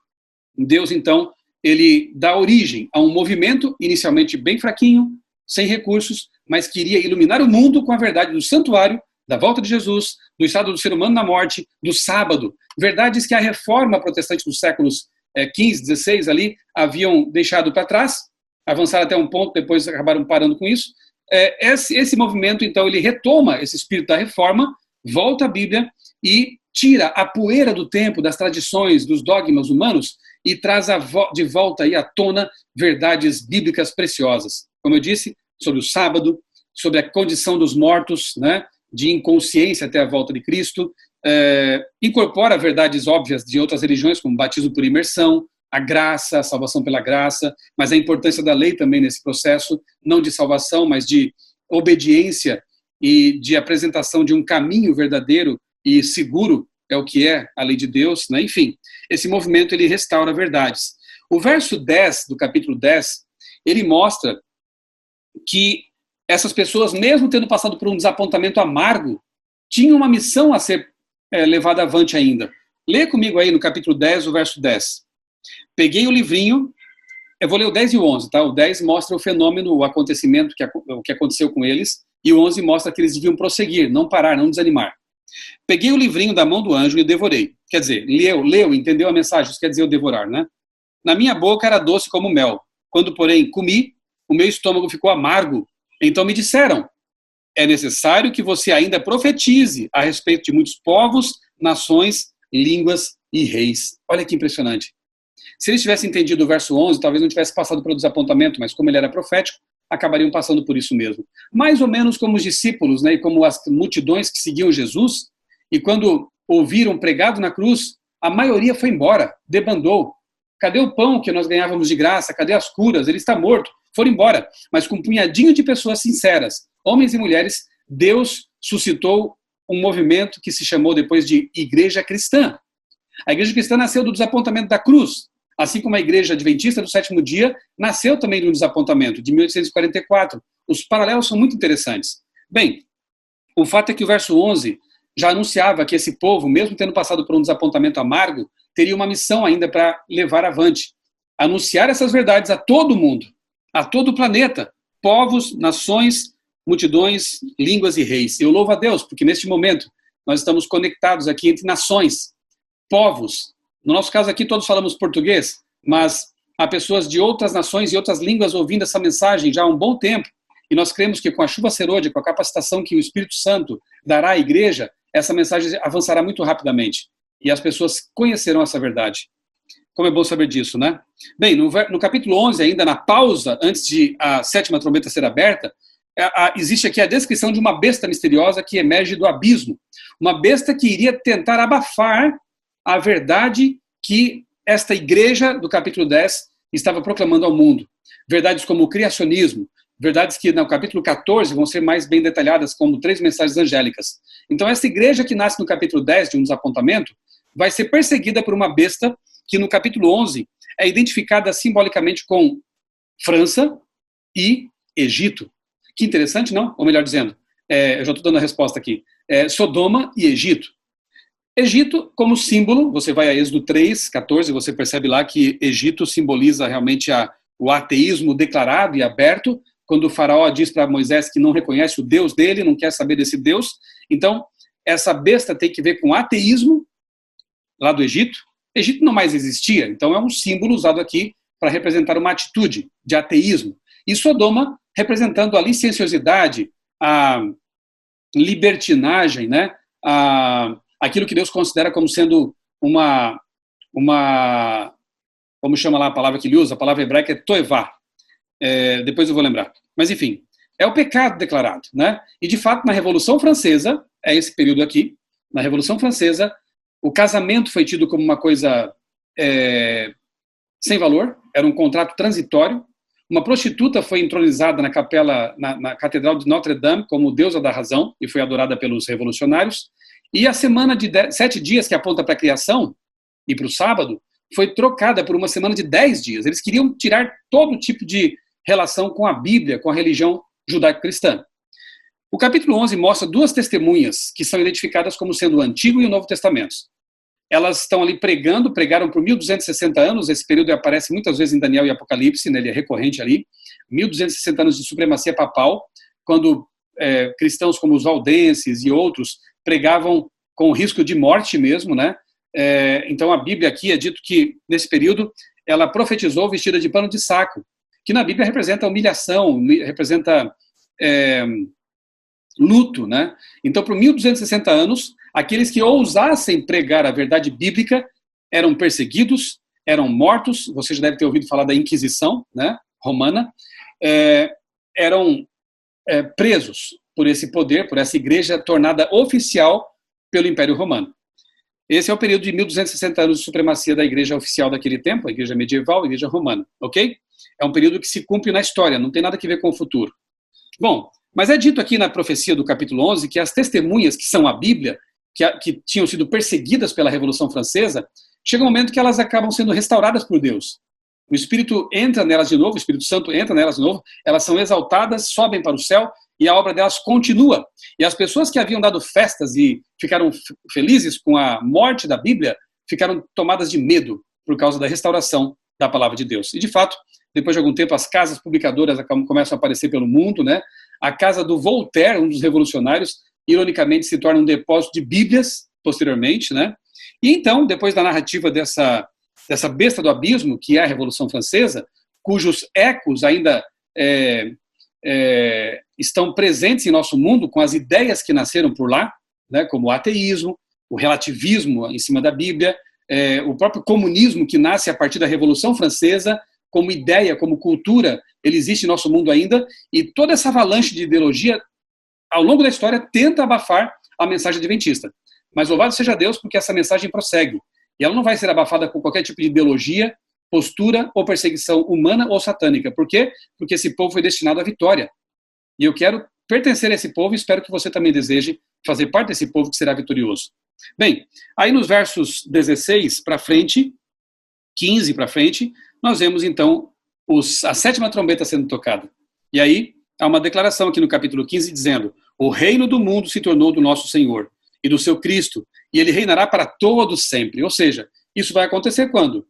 Deus, então, ele dá origem a um movimento inicialmente bem fraquinho, sem recursos, mas queria iluminar o mundo com a verdade do santuário, da volta de Jesus, do estado do ser humano na morte, do sábado. Verdades que a reforma protestante dos séculos 15, 16 ali haviam deixado para trás, avançaram até um ponto, depois acabaram parando com isso. Esse movimento, então, ele retoma esse espírito da reforma, volta à Bíblia e tira a poeira do tempo, das tradições, dos dogmas humanos e traz de volta aí à tona verdades bíblicas preciosas. Como eu disse, sobre o sábado, sobre a condição dos mortos, né, de inconsciência até a volta de Cristo, incorpora verdades óbvias de outras religiões, como batismo por imersão, a graça, a salvação pela graça, mas a importância da lei também nesse processo, não de salvação, mas de obediência e de apresentação de um caminho verdadeiro e seguro, é o que é a lei de Deus, né? Enfim, esse movimento ele restaura verdades. O verso 10 do capítulo 10, ele mostra que essas pessoas, mesmo tendo passado por um desapontamento amargo, tinham uma missão a ser levada avante ainda. Lê comigo aí no capítulo 10, o verso 10. Peguei o livrinho, eu vou ler o 10 e o 11, tá? O 10 mostra o fenômeno, o acontecimento, o que aconteceu com eles, e o 11 mostra que eles deviam prosseguir, não parar, não desanimar. Peguei o livrinho da mão do anjo e o devorei. Quer dizer, leu, entendeu a mensagem, isso quer dizer o devorar, né? Na minha boca era doce como mel. Quando, porém, comi, o meu estômago ficou amargo. Então me disseram, é necessário que você ainda profetize a respeito de muitos povos, nações, línguas e reis. Olha que impressionante. Se eles tivessem entendido o verso 11, talvez não tivesse passado pelo desapontamento, mas como ele era profético, acabariam passando por isso mesmo. Mais ou menos como os discípulos, né, e como as multidões que seguiam Jesus, e quando ouviram pregado na cruz, a maioria foi embora, debandou. Cadê o pão que nós ganhávamos de graça? Cadê as curas? Ele está morto. Foram embora. Mas com um punhadinho de pessoas sinceras, homens e mulheres, Deus suscitou um movimento que se chamou depois de Igreja Cristã. A Igreja Cristã nasceu do desapontamento da cruz, assim como a Igreja Adventista do Sétimo Dia nasceu também de um desapontamento, de 1844. Os paralelos são muito interessantes. Bem, o fato é que o verso 11 já anunciava que esse povo, mesmo tendo passado por um desapontamento amargo, teria uma missão ainda para levar avante, anunciar essas verdades a todo mundo, a todo o planeta, povos, nações, multidões, línguas e reis. Eu louvo a Deus, porque neste momento nós estamos conectados aqui entre nações, povos. No nosso caso aqui todos falamos português, mas há pessoas de outras nações e outras línguas ouvindo essa mensagem já há um bom tempo, e nós cremos que com a chuva serôdia, com a capacitação que o Espírito Santo dará à igreja, essa mensagem avançará muito rapidamente. E as pessoas conhecerão essa verdade. Como é bom saber disso, né? Bem, no capítulo 11, ainda na pausa, antes de a 7ª trombeta ser aberta, existe aqui a descrição de uma besta misteriosa que emerge do abismo. Uma besta que iria tentar abafar a verdade que esta igreja do capítulo 10 estava proclamando ao mundo. Verdades como o criacionismo, verdades que no capítulo 14 vão ser mais bem detalhadas como 3 mensagens angélicas. Então, essa igreja que nasce no capítulo 10 de um desapontamento vai ser perseguida por uma besta que no capítulo 11 é identificada simbolicamente com França e Egito. Que interessante, não? Ou melhor dizendo, eu já estou dando a resposta aqui. Sodoma e Egito. Egito, como símbolo, você vai a Êxodo 3, 14, você percebe lá que Egito simboliza realmente o ateísmo declarado e aberto, quando o faraó diz para Moisés que não reconhece o Deus dele, não quer saber desse Deus. Então, essa besta tem que ver com ateísmo, lá do Egito. Egito não mais existia, então é um símbolo usado aqui para representar uma atitude de ateísmo. E Sodoma representando a licenciosidade, a libertinagem, né? Aquilo que Deus considera como sendo uma como chama lá a palavra que ele usa? A palavra hebraica é toevá. Depois eu vou lembrar. Mas enfim, é o pecado declarado, né? E de fato na Revolução Francesa, é esse período aqui, na Revolução Francesa, o casamento foi tido como uma coisa sem valor, era um contrato transitório. Uma prostituta foi entronizada na capela, na Catedral de Notre-Dame como deusa da razão e foi adorada pelos revolucionários. E a semana de 7 dias que aponta para a criação e para o sábado foi trocada por uma semana de 10 dias. Eles queriam tirar todo tipo de relação com a Bíblia, com a religião judaico-cristã. O capítulo 11 mostra 2 testemunhas que são identificadas como sendo o Antigo e o Novo Testamentos. Elas estão ali pregaram por 1260 anos, esse período aparece muitas vezes em Daniel e Apocalipse, né, ele é recorrente ali, 1260 anos de supremacia papal, quando cristãos como os valdenses e outros pregavam com risco de morte mesmo, né? Então a Bíblia aqui é dito que, nesse período, ela profetizou vestida de pano de saco, que na Bíblia representa humilhação, representa luto, né? Então, por 1260 anos, aqueles que ousassem pregar a verdade bíblica eram perseguidos, eram mortos, você já deve ter ouvido falar da Inquisição, né, romana, eram presos por esse poder, por essa igreja tornada oficial pelo Império Romano. Esse é o período de 1260 anos de supremacia da igreja oficial daquele tempo, a igreja medieval, a igreja romana, ok? É um período que se cumpre na história, não tem nada a ver com o futuro. Bom, mas é dito aqui na profecia do capítulo 11 que as testemunhas, que são a Bíblia, que tinham sido perseguidas pela Revolução Francesa, chega um momento que elas acabam sendo restauradas por Deus. O Espírito entra nelas de novo, o Espírito Santo entra nelas de novo, elas são exaltadas, sobem para o céu e a obra delas continua. E as pessoas que haviam dado festas e ficaram felizes com a morte da Bíblia, ficaram tomadas de medo por causa da restauração da palavra de Deus. E de fato, depois de algum tempo, as casas publicadoras começam a aparecer pelo mundo, né? A casa do Voltaire, um dos revolucionários, ironicamente se torna um depósito de Bíblias, posteriormente, né? E então, depois da narrativa dessa besta do abismo, que é a Revolução Francesa, cujos ecos ainda estão presentes em nosso mundo com as ideias que nasceram por lá, né? Como o ateísmo, o relativismo em cima da Bíblia, o próprio comunismo que nasce a partir da Revolução Francesa, como ideia, como cultura, ele existe em nosso mundo ainda, e toda essa avalanche de ideologia, ao longo da história, tenta abafar a mensagem adventista. Mas louvado seja Deus, porque essa mensagem prossegue. E ela não vai ser abafada com qualquer tipo de ideologia, postura ou perseguição humana ou satânica. Por quê? Porque esse povo foi destinado à vitória. E eu quero pertencer a esse povo e espero que você também deseje fazer parte desse povo que será vitorioso. Bem, aí nos versos 16 para frente, 15 para frente, nós vemos então a 7ª trombeta sendo tocada. E aí há uma declaração aqui no capítulo 15 dizendo: o reino do mundo se tornou do nosso Senhor e do seu Cristo, e ele reinará para todos sempre. Ou seja, isso vai acontecer quando?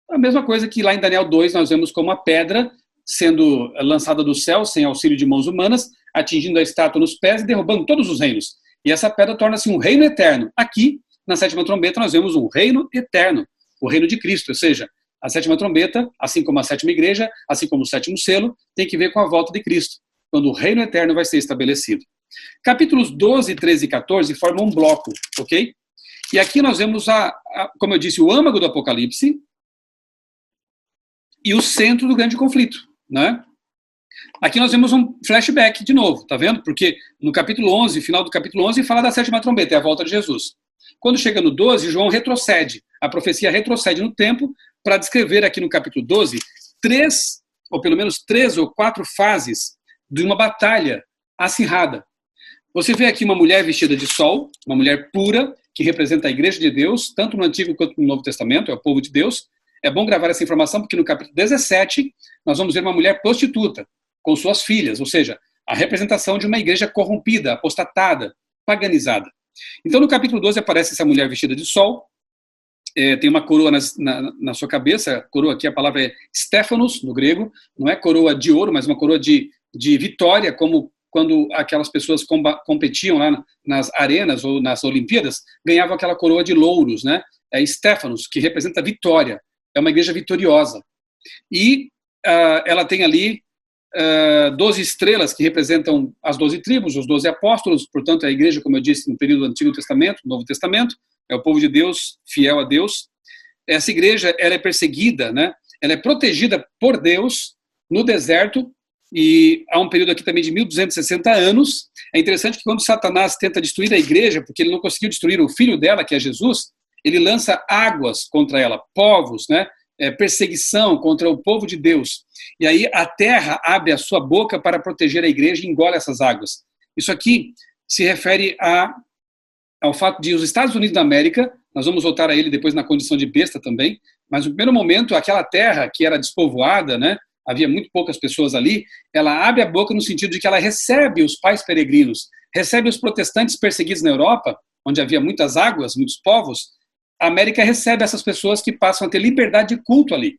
A mesma coisa que lá em Daniel 2 nós vemos como a pedra sendo lançada do céu sem auxílio de mãos humanas, atingindo a estátua nos pés e derrubando todos os reinos. E essa pedra torna-se um reino eterno. Aqui, na 7ª trombeta, nós vemos um reino eterno, o reino de Cristo, ou seja, a 7ª trombeta, assim como a 7ª igreja, assim como o 7º selo, tem que ver com a volta de Cristo, quando o reino eterno vai ser estabelecido. Capítulos 12, 13 e 14 formam um bloco, ok? E aqui nós vemos, como eu disse, o âmago do Apocalipse e o centro do grande conflito, né? Aqui nós vemos um flashback de novo, tá vendo? Porque no capítulo 11, final do capítulo 11, fala da sétima trombeta, é a volta de Jesus. Quando chega no 12, João retrocede. A profecia retrocede no tempo para descrever aqui no capítulo 12 ou pelo menos 3 ou 4 fases de uma batalha acirrada. Você vê aqui uma mulher vestida de sol, uma mulher pura, que representa a igreja de Deus, tanto no Antigo quanto no Novo Testamento, é o povo de Deus. É bom gravar essa informação, porque no capítulo 17, nós vamos ver uma mulher prostituta, com suas filhas, ou seja, a representação de uma igreja corrompida, apostatada, paganizada. Então, no capítulo 12, aparece essa mulher vestida de sol, tem uma coroa na sua cabeça, a coroa aqui, a palavra é Stephanos, no grego, não é coroa de ouro, mas uma coroa de vitória, como quando aquelas pessoas competiam lá nas arenas ou nas Olimpíadas, ganhavam aquela coroa de louros, né? É Stephanos, que representa vitória, é uma igreja vitoriosa. E ela tem ali 12 estrelas que representam as 12 tribos, os 12 apóstolos, portanto a igreja, como eu disse, no período do Antigo Testamento, Novo Testamento, é o povo de Deus, fiel a Deus. Essa igreja, ela é perseguida, né? Ela é protegida por Deus no deserto, e há um período aqui também de 1260 anos. É interessante que quando Satanás tenta destruir a igreja, porque ele não conseguiu destruir o filho dela, que é Jesus, ele lança águas contra ela, povos, né? Perseguição contra o povo de Deus. E aí a terra abre a sua boca para proteger a igreja e engole essas águas. Isso aqui se refere ao fato de os Estados Unidos da América, nós vamos voltar a ele depois na condição de besta também, mas no primeiro momento aquela terra que era despovoada, né, havia muito poucas pessoas ali, ela abre a boca no sentido de que ela recebe os pais peregrinos, recebe os protestantes perseguidos na Europa, onde havia muitas águas, muitos povos. A América recebe essas pessoas que passam a ter liberdade de culto ali.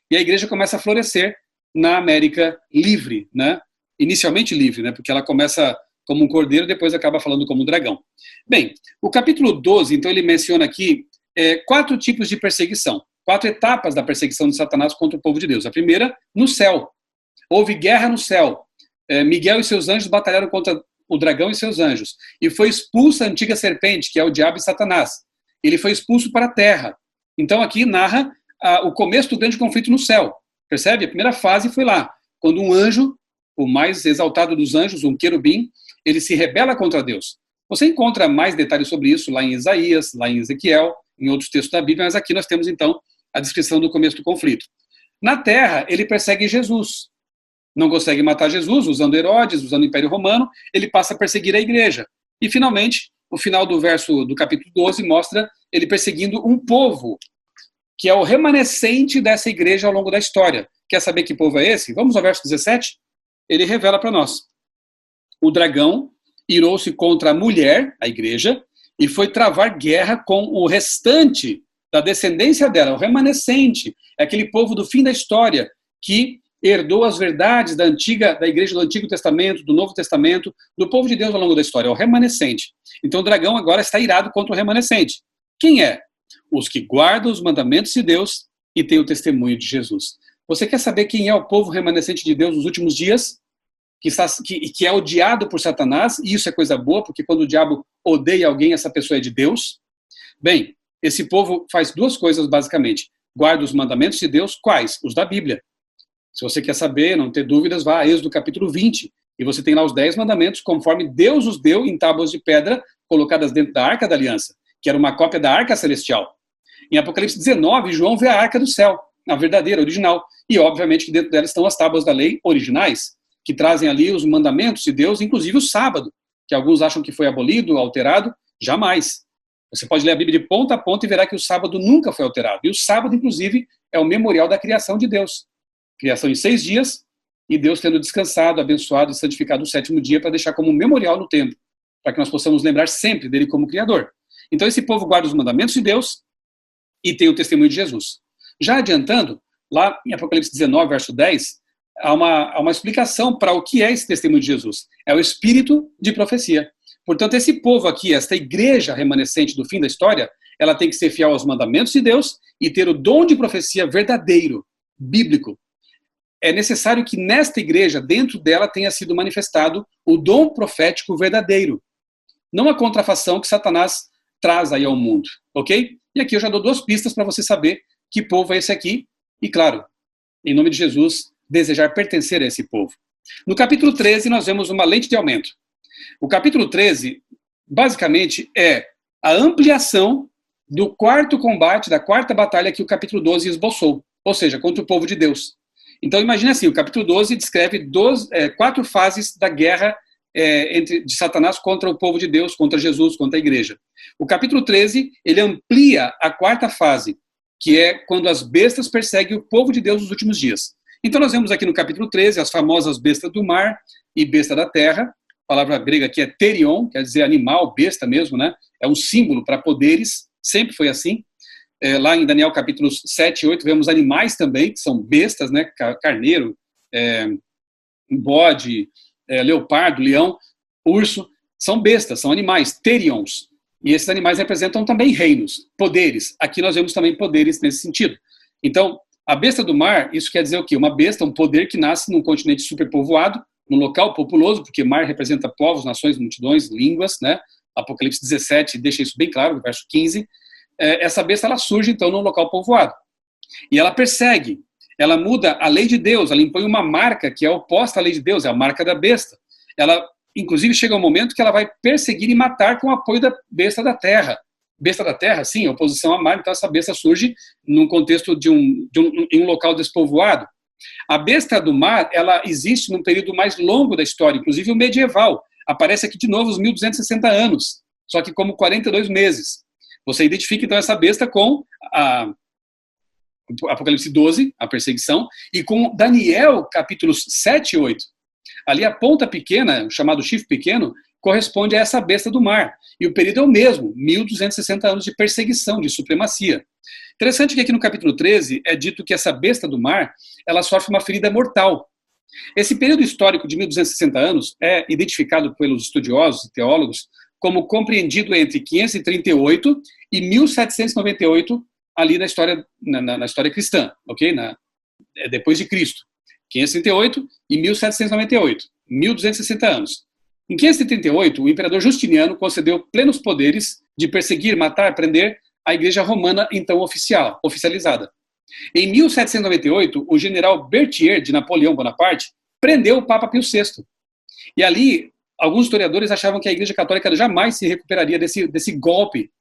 E a igreja começa a florescer na América livre, né? Inicialmente livre, né? Porque ela começa como um cordeiro, depois acaba falando como um dragão. Bem, o capítulo 12, então, ele menciona aqui 4 tipos de perseguição, 4 etapas da perseguição de Satanás contra o povo de Deus. A primeira, no céu. Houve guerra no céu. Miguel e seus anjos batalharam contra o dragão e seus anjos. E foi expulsa a antiga serpente, que é o diabo e Satanás. Ele foi expulso para a terra. Então aqui narra o começo do grande conflito no céu. Percebe? A primeira fase foi lá, quando um anjo, o mais exaltado dos anjos, um querubim, ele se rebela contra Deus. Você encontra mais detalhes sobre isso lá em Isaías, lá em Ezequiel, em outros textos da Bíblia, mas aqui nós temos então a descrição do começo do conflito. Na terra, ele persegue Jesus. Não consegue matar Jesus, usando Herodes, usando o Império Romano, ele passa a perseguir a igreja. E finalmente, o final do verso do capítulo 12 mostra ele perseguindo um povo, que é o remanescente dessa igreja ao longo da história. Quer saber que povo é esse? Vamos ao verso 17? Ele revela para nós. O dragão irou-se contra a mulher, a igreja, e foi travar guerra com o restante da descendência dela, o remanescente, é aquele povo do fim da história, que herdou as verdades da igreja do Antigo Testamento, do Novo Testamento, do povo de Deus ao longo da história, é o remanescente. Então o dragão agora está irado contra o remanescente. Quem é? Os que guardam os mandamentos de Deus e têm o testemunho de Jesus. Você quer saber quem é o povo remanescente de Deus nos últimos dias? Que é odiado por Satanás, e isso é coisa boa, porque quando o diabo odeia alguém, essa pessoa é de Deus. Bem, esse povo faz 2 coisas basicamente. Guarda os mandamentos de Deus, quais? Os da Bíblia. Se você quer saber, não ter dúvidas, vá a Êxodo capítulo 20, e você tem lá os 10 mandamentos, conforme Deus os deu em tábuas de pedra, colocadas dentro da Arca da Aliança, que era uma cópia da Arca Celestial. Em Apocalipse 19, João vê a Arca do Céu, a verdadeira, original, e obviamente que dentro dela estão as tábuas da lei originais, que trazem ali os mandamentos de Deus, inclusive o sábado, que alguns acham que foi abolido, alterado, jamais. Você pode ler a Bíblia de ponta a ponta e verá que o sábado nunca foi alterado. E o sábado, inclusive, é o memorial da criação de Deus. Criação em 6 dias, e Deus tendo descansado, abençoado e santificado o 7º dia para deixar como um memorial no templo, para que nós possamos lembrar sempre dele como Criador. Então esse povo guarda os mandamentos de Deus e tem o testemunho de Jesus. Já adiantando, lá em Apocalipse 19, verso 10, há uma explicação para o que é esse testemunho de Jesus. É o espírito de profecia. Portanto, esse povo aqui, esta igreja remanescente do fim da história, ela tem que ser fiel aos mandamentos de Deus e ter o dom de profecia verdadeiro, bíblico. É necessário que nesta igreja, dentro dela, tenha sido manifestado o dom profético verdadeiro. Não a contrafação que Satanás traz aí ao mundo, ok? E aqui eu já dou 2 pistas para você saber que povo é esse aqui, e claro, em nome de Jesus, desejar pertencer a esse povo. No capítulo 13, nós vemos uma lente de aumento. O capítulo 13, basicamente, é a ampliação do 4º combate, da 4ª batalha que o capítulo 12 esboçou, ou seja, contra o povo de Deus. Então, imagine assim, o capítulo 12 descreve 4 fases da guerra de Satanás contra o povo de Deus, contra Jesus, contra a igreja. O capítulo 13, ele amplia a 4ª fase, que é quando as bestas perseguem o povo de Deus nos últimos dias. Então, nós vemos aqui no capítulo 13 as famosas bestas do mar e besta da terra. A palavra grega aqui é terion, quer dizer animal, besta mesmo, né? É um símbolo para poderes, sempre foi assim. Lá em Daniel capítulos 7 e 8 vemos animais também, que são bestas, né? Carneiro, bode, leopardo, leão, urso, são bestas, são animais, terions. E esses animais representam também reinos, poderes. Aqui nós vemos também poderes nesse sentido. Então, a besta do mar, isso quer dizer o quê? Uma besta, um poder que nasce num continente superpovoado, num local populoso, porque mar representa povos, nações, multidões, línguas, né? Apocalipse 17 deixa isso bem claro, verso 15. Essa besta, ela surge, então, num local povoado. E ela persegue, ela muda a lei de Deus, ela impõe uma marca que é oposta à lei de Deus, é a marca da besta. Ela, inclusive, chega um momento que ela vai perseguir e matar com o apoio da besta da terra. Besta da terra, sim, oposição a mar, então essa besta surge num contexto em um local despovoado. A besta do mar, ela existe num período mais longo da história, inclusive o medieval. Aparece aqui de novo os 1260 anos, só que como 42 meses. Você identifica então essa besta com Apocalipse 12, a perseguição, e com Daniel, capítulos 7 e 8. Ali a ponta pequena, chamado chifre pequeno, corresponde a essa besta do mar. E o período é o mesmo, 1260 anos de perseguição, de supremacia. Interessante que aqui no capítulo 13 é dito que essa besta do mar, ela sofre uma ferida mortal. Esse período histórico de 1260 anos é identificado pelos estudiosos e teólogos como compreendido entre 538 e 1798, ali na história, na história cristã, ok? Depois de Cristo. 538 e 1798, 1260 anos. Em 538, o imperador Justiniano concedeu plenos poderes de perseguir, matar, prender a igreja romana, então oficializada. Em 1798, o general Berthier, de Napoleão Bonaparte, prendeu o Papa Pio VI. E ali, alguns historiadores achavam que a igreja católica jamais se recuperaria desse golpe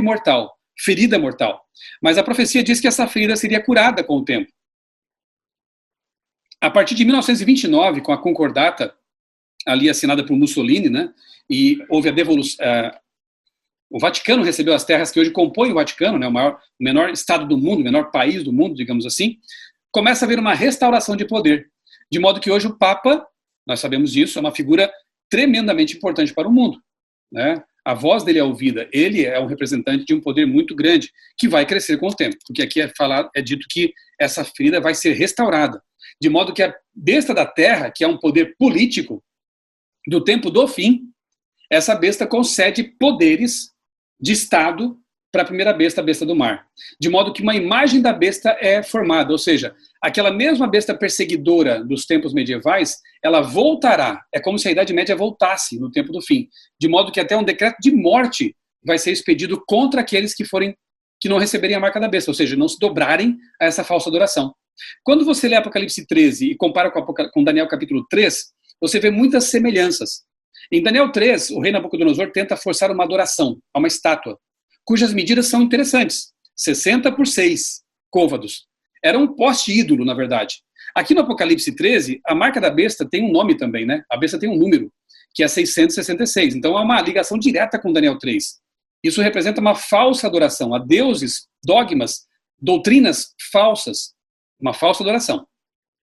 mortal, ferida mortal. Mas a profecia diz que essa ferida seria curada com o tempo. A partir de 1929, com a concordata ali assinada por Mussolini, né, e houve a devolução, o Vaticano recebeu as terras que hoje compõem o Vaticano, né, o menor estado do mundo, o menor país do mundo, digamos assim, começa a haver uma restauração de poder, de modo que hoje o Papa, nós sabemos disso, é uma figura tremendamente importante para o mundo, né? A voz dele é ouvida, ele é um representante de um poder muito grande, que vai crescer com o tempo, porque aqui é dito que essa ferida vai ser restaurada, de modo que a besta da terra, que é um poder político do tempo do fim, essa besta concede poderes de Estado para a primeira besta, a besta do mar. De modo que uma imagem da besta é formada, ou seja, aquela mesma besta perseguidora dos tempos medievais, ela voltará. É como se a Idade Média voltasse no tempo do fim. De modo que até um decreto de morte vai ser expedido contra aqueles que não receberem a marca da besta, ou seja, não se dobrarem a essa falsa adoração. Quando você lê Apocalipse 13 e compara com Daniel capítulo 3, você vê muitas semelhanças. Em Daniel 3, o rei Nabucodonosor tenta forçar uma adoração a uma estátua, cujas medidas são interessantes. 60 por 6 côvados. Era um poste ídolo, na verdade. Aqui no Apocalipse 13, a marca da besta tem um nome também, né? A besta tem um número, que é 666. Então, há uma ligação direta com Daniel 3. Isso representa uma falsa adoração a deuses, dogmas, doutrinas falsas. Uma falsa adoração.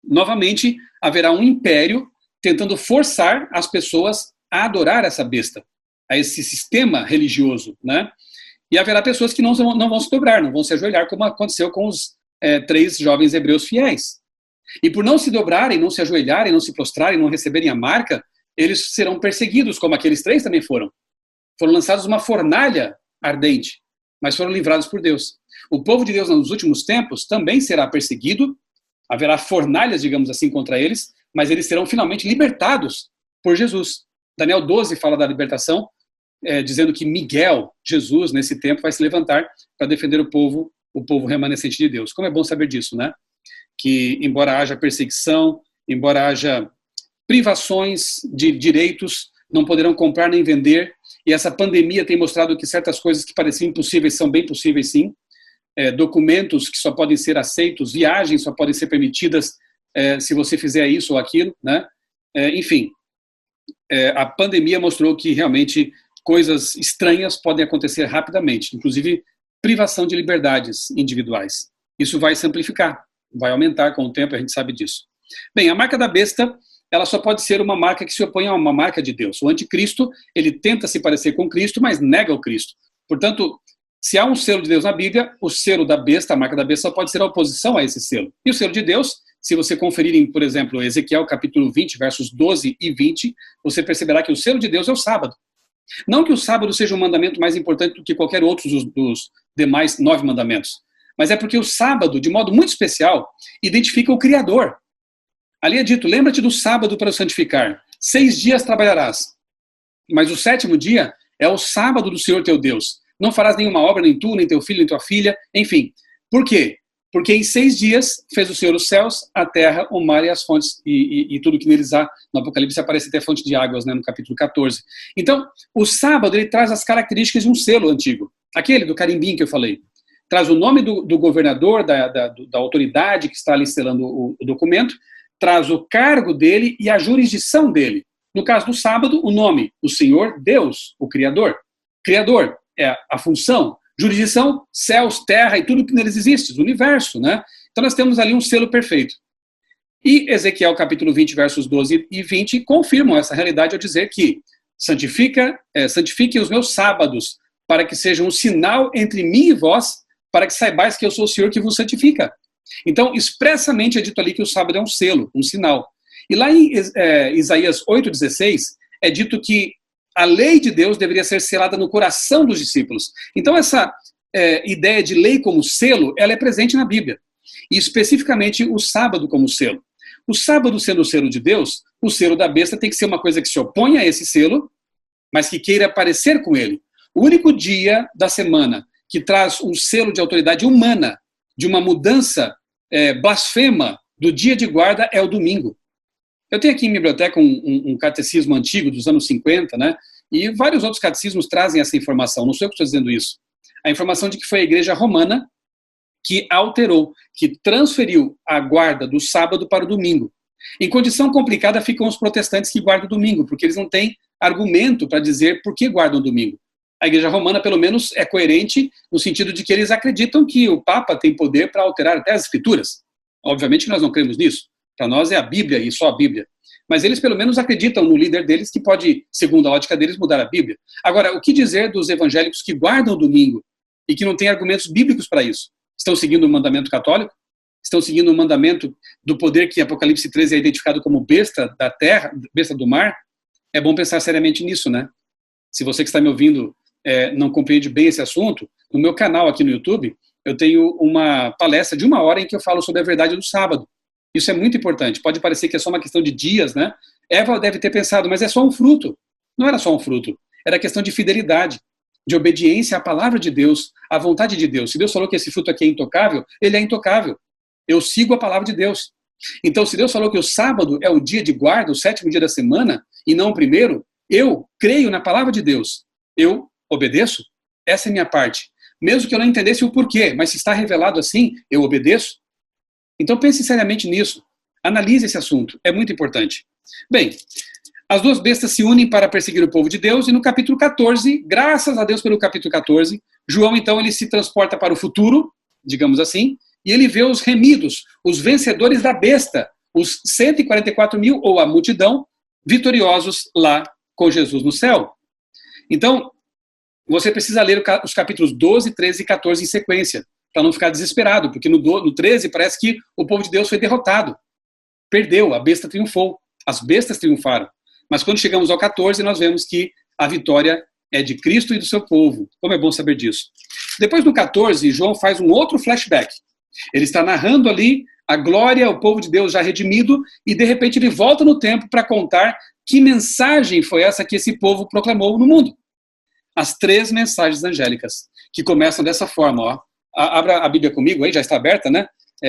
Novamente, haverá um império tentando forçar as pessoas a adorar essa besta, a esse sistema religioso, né? E haverá pessoas que não vão se dobrar, não vão se ajoelhar, como aconteceu com os 3 jovens hebreus fiéis. E por não se dobrarem, não se ajoelharem, não se prostrarem, não receberem a marca, eles serão perseguidos, como aqueles 3 também foram. Foram lançados numa fornalha ardente, mas foram livrados por Deus. O povo de Deus nos últimos tempos também será perseguido, haverá fornalhas, digamos assim, contra eles, mas eles serão finalmente libertados por Jesus. Daniel 12 fala da libertação dizendo que Miguel, Jesus, nesse tempo, vai se levantar para defender o povo remanescente de Deus. Como é bom saber disso, né? Que, embora haja perseguição, embora haja privações de direitos, não poderão comprar nem vender, e essa pandemia tem mostrado que certas coisas que pareciam impossíveis são bem possíveis, sim. Documentos que só podem ser aceitos, viagens só podem ser permitidas se você fizer isso ou aquilo, né? Enfim, a pandemia mostrou que realmente coisas estranhas podem acontecer rapidamente, inclusive privação de liberdades individuais. Isso vai se amplificar, vai aumentar com o tempo, a gente sabe disso. Bem, a marca da besta, ela só pode ser uma marca que se opõe a uma marca de Deus. O anticristo, ele tenta se parecer com Cristo, mas nega o Cristo. Portanto, se há um selo de Deus na Bíblia, o selo da besta, a marca da besta, só pode ser a oposição a esse selo. E o selo de Deus, se você conferir em, por exemplo, Ezequiel capítulo 20, versos 12 e 20, você perceberá que o selo de Deus é o sábado. Não que o sábado seja um mandamento mais importante do que qualquer outro dos demais 9 mandamentos, mas é porque o sábado, de modo muito especial, identifica o Criador. Ali é dito, lembra-te do sábado para o santificar. 6 dias trabalharás, mas o 7º dia é o sábado do Senhor teu Deus. Não farás nenhuma obra, nem tu, nem teu filho, nem tua filha, enfim. Por quê? Porque em 6 dias fez o Senhor os céus, a terra, o mar e as fontes, e tudo que neles há. No Apocalipse aparece até fonte de águas, né, no capítulo 14. Então, o sábado, ele traz as características de um selo antigo. Aquele do carimbinho que eu falei. Traz o nome do governador, da autoridade que está ali selando o documento, traz o cargo dele e a jurisdição dele. No caso do sábado, o nome, o Senhor Deus, o Criador. Criador é a função. Jurisdição, céus, terra e tudo que neles existe, o universo, né? Então nós temos ali um selo perfeito. E Ezequiel capítulo 20, versos 12 e 20 confirmam essa realidade ao dizer que santifique os meus sábados, para que sejam um sinal entre mim e vós, para que saibais que eu sou o Senhor que vos santifica. Então, expressamente é dito ali que o sábado é um selo, um sinal. E lá em Isaías 8,16, é dito que a lei de Deus deveria ser selada no coração dos discípulos. Então, essa ideia de lei como selo, ela é presente na Bíblia. E especificamente o sábado como selo. O sábado sendo o selo de Deus, o selo da besta tem que ser uma coisa que se opõe a esse selo, mas que queira parecer com ele. O único dia da semana que traz um selo de autoridade humana, de uma mudança blasfema do dia de guarda, é o domingo. Eu tenho aqui em minha biblioteca um catecismo antigo dos anos 50, né? E vários outros catecismos trazem essa informação, não sou eu que estou dizendo isso. A informação de que foi a Igreja Romana que alterou, que transferiu a guarda do sábado para o domingo. Em condição complicada ficam os protestantes que guardam o domingo, porque eles não têm argumento para dizer por que guardam o domingo. A Igreja Romana, pelo menos, é coerente no sentido de que eles acreditam que o Papa tem poder para alterar até as Escrituras. Obviamente que nós não cremos nisso. Para nós é a Bíblia e só a Bíblia. Mas eles, pelo menos, acreditam no líder deles que pode, segundo a ótica deles, mudar a Bíblia. Agora, o que dizer dos evangélicos que guardam o domingo e que não têm argumentos bíblicos para isso? Estão seguindo o mandamento católico? Estão seguindo o mandamento do poder que em Apocalipse 13 é identificado como besta da terra, besta do mar? É bom pensar seriamente nisso, né? Se você que está me ouvindo não compreende bem esse assunto, no meu canal aqui no YouTube, eu tenho uma palestra de 1 hora em que eu falo sobre a verdade do sábado. Isso é muito importante. Pode parecer que é só uma questão de dias, né? Eva deve ter pensado, mas é só um fruto. Não era só um fruto. Era questão de fidelidade, de obediência à palavra de Deus, à vontade de Deus. Se Deus falou que esse fruto aqui é intocável, ele é intocável. Eu sigo a palavra de Deus. Então, se Deus falou que o sábado é o dia de guarda, o 7º dia da semana, e não o primeiro, eu creio na palavra de Deus. Eu obedeço. Essa é a minha parte. Mesmo que eu não entendesse o porquê, mas se está revelado assim, eu obedeço. Então pense seriamente nisso. Analise esse assunto. É muito importante. Bem, as duas bestas se unem para perseguir o povo de Deus e no capítulo 14, graças a Deus pelo capítulo 14, João então ele se transporta para o futuro, digamos assim, e ele vê os remidos, os vencedores da besta, os 144 mil ou a multidão vitoriosos lá com Jesus no céu. Então, você precisa ler os capítulos 12, 13 e 14 em sequência, para não ficar desesperado, porque no 13 parece que o povo de Deus foi derrotado. Perdeu, a besta triunfou, as bestas triunfaram. Mas quando chegamos ao 14, nós vemos que a vitória é de Cristo e do seu povo. Como é bom saber disso. Depois do 14, João faz um outro flashback. Ele está narrando ali a glória, o povo de Deus já redimido, e de repente ele volta no tempo para contar que mensagem foi essa que esse povo proclamou no mundo. as 3 mensagens angélicas, que começam dessa forma. Ó. Abra a Bíblia comigo aí, já está aberta, né?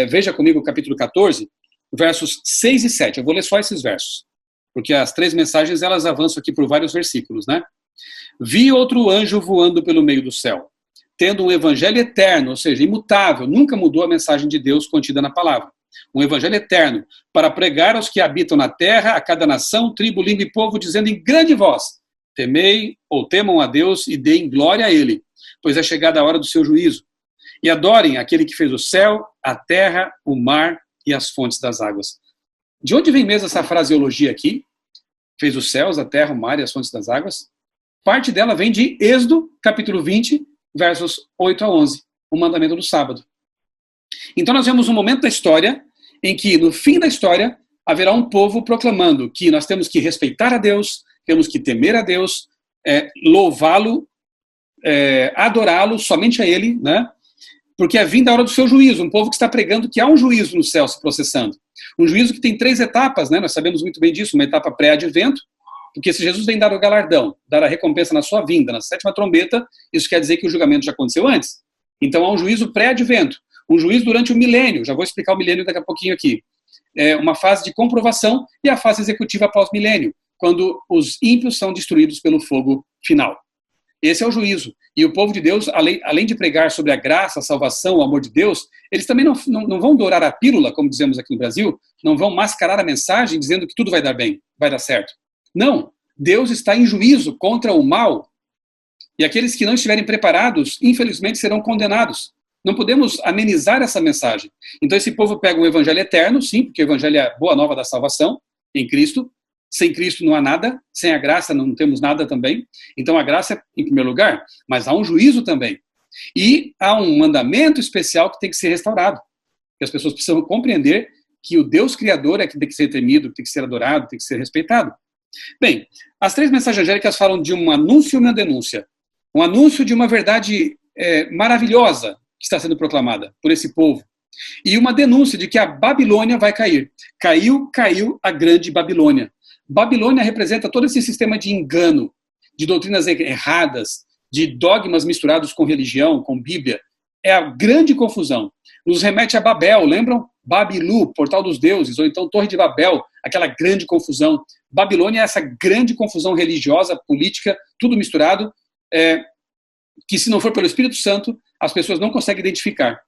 Veja comigo o capítulo 14, versos 6 e 7. Eu vou ler só esses versos, porque as 3 mensagens, elas avançam aqui por vários versículos, né? Vi outro anjo voando pelo meio do céu, tendo um evangelho eterno, ou seja, imutável, nunca mudou a mensagem de Deus contida na palavra. Um evangelho eterno, para pregar aos que habitam na terra, a cada nação, tribo, língua e povo, dizendo em grande voz: temei ou temam a Deus e deem glória a Ele, pois é chegada a hora do seu juízo. E adorem aquele que fez o céu, a terra, o mar e as fontes das águas. De onde vem mesmo essa fraseologia aqui? Fez os céus, a terra, o mar e as fontes das águas? Parte dela vem de Êxodo, capítulo 20, versos 8 a 11, o mandamento do sábado. Então nós vemos um momento da história em que, no fim da história, haverá um povo proclamando que nós temos que respeitar a Deus, temos que temer a Deus, louvá-lo, adorá-lo somente a Ele, né? Porque é vinda a hora do seu juízo, um povo que está pregando que há um juízo no céu se processando. Um juízo que tem 3 etapas, né? Nós sabemos muito bem disso, uma etapa pré-advento, porque se Jesus vem dar o galardão, dar a recompensa na sua vinda, na 7ª trombeta, isso quer dizer que o julgamento já aconteceu antes. Então há um juízo pré-advento, um juízo durante o milênio, já vou explicar o milênio daqui a pouquinho aqui. É uma fase de comprovação e a fase executiva pós-milênio, quando os ímpios são destruídos pelo fogo final. Esse é o juízo. E o povo de Deus, além de pregar sobre a graça, a salvação, o amor de Deus, eles também não vão dourar a pílula, como dizemos aqui no Brasil, não vão mascarar a mensagem dizendo que tudo vai dar bem, vai dar certo. Não. Deus está em juízo contra o mal. E aqueles que não estiverem preparados, infelizmente, serão condenados. Não podemos amenizar essa mensagem. Então esse povo pega um evangelho eterno, sim, porque o evangelho é a boa nova da salvação em Cristo. Sem Cristo não há nada, sem a graça não temos nada também. Então a graça é em primeiro lugar, mas há um juízo também. E há um mandamento especial que tem que ser restaurado. Que as pessoas precisam compreender que o Deus Criador é que tem que ser temido, que tem que ser adorado, tem que ser respeitado. Bem, as 3 mensagens angélicas falam de um anúncio e uma denúncia. Um anúncio de uma verdade maravilhosa que está sendo proclamada por esse povo. E uma denúncia de que a Babilônia vai cair. Caiu a grande Babilônia. Babilônia representa todo esse sistema de engano, de doutrinas erradas, de dogmas misturados com religião, com Bíblia. É a grande confusão. Nos remete a Babel, lembram? Babilu, portal dos deuses, ou então Torre de Babel, aquela grande confusão. Babilônia é essa grande confusão religiosa, política, tudo misturado, que se não for pelo Espírito Santo, as pessoas não conseguem identificar.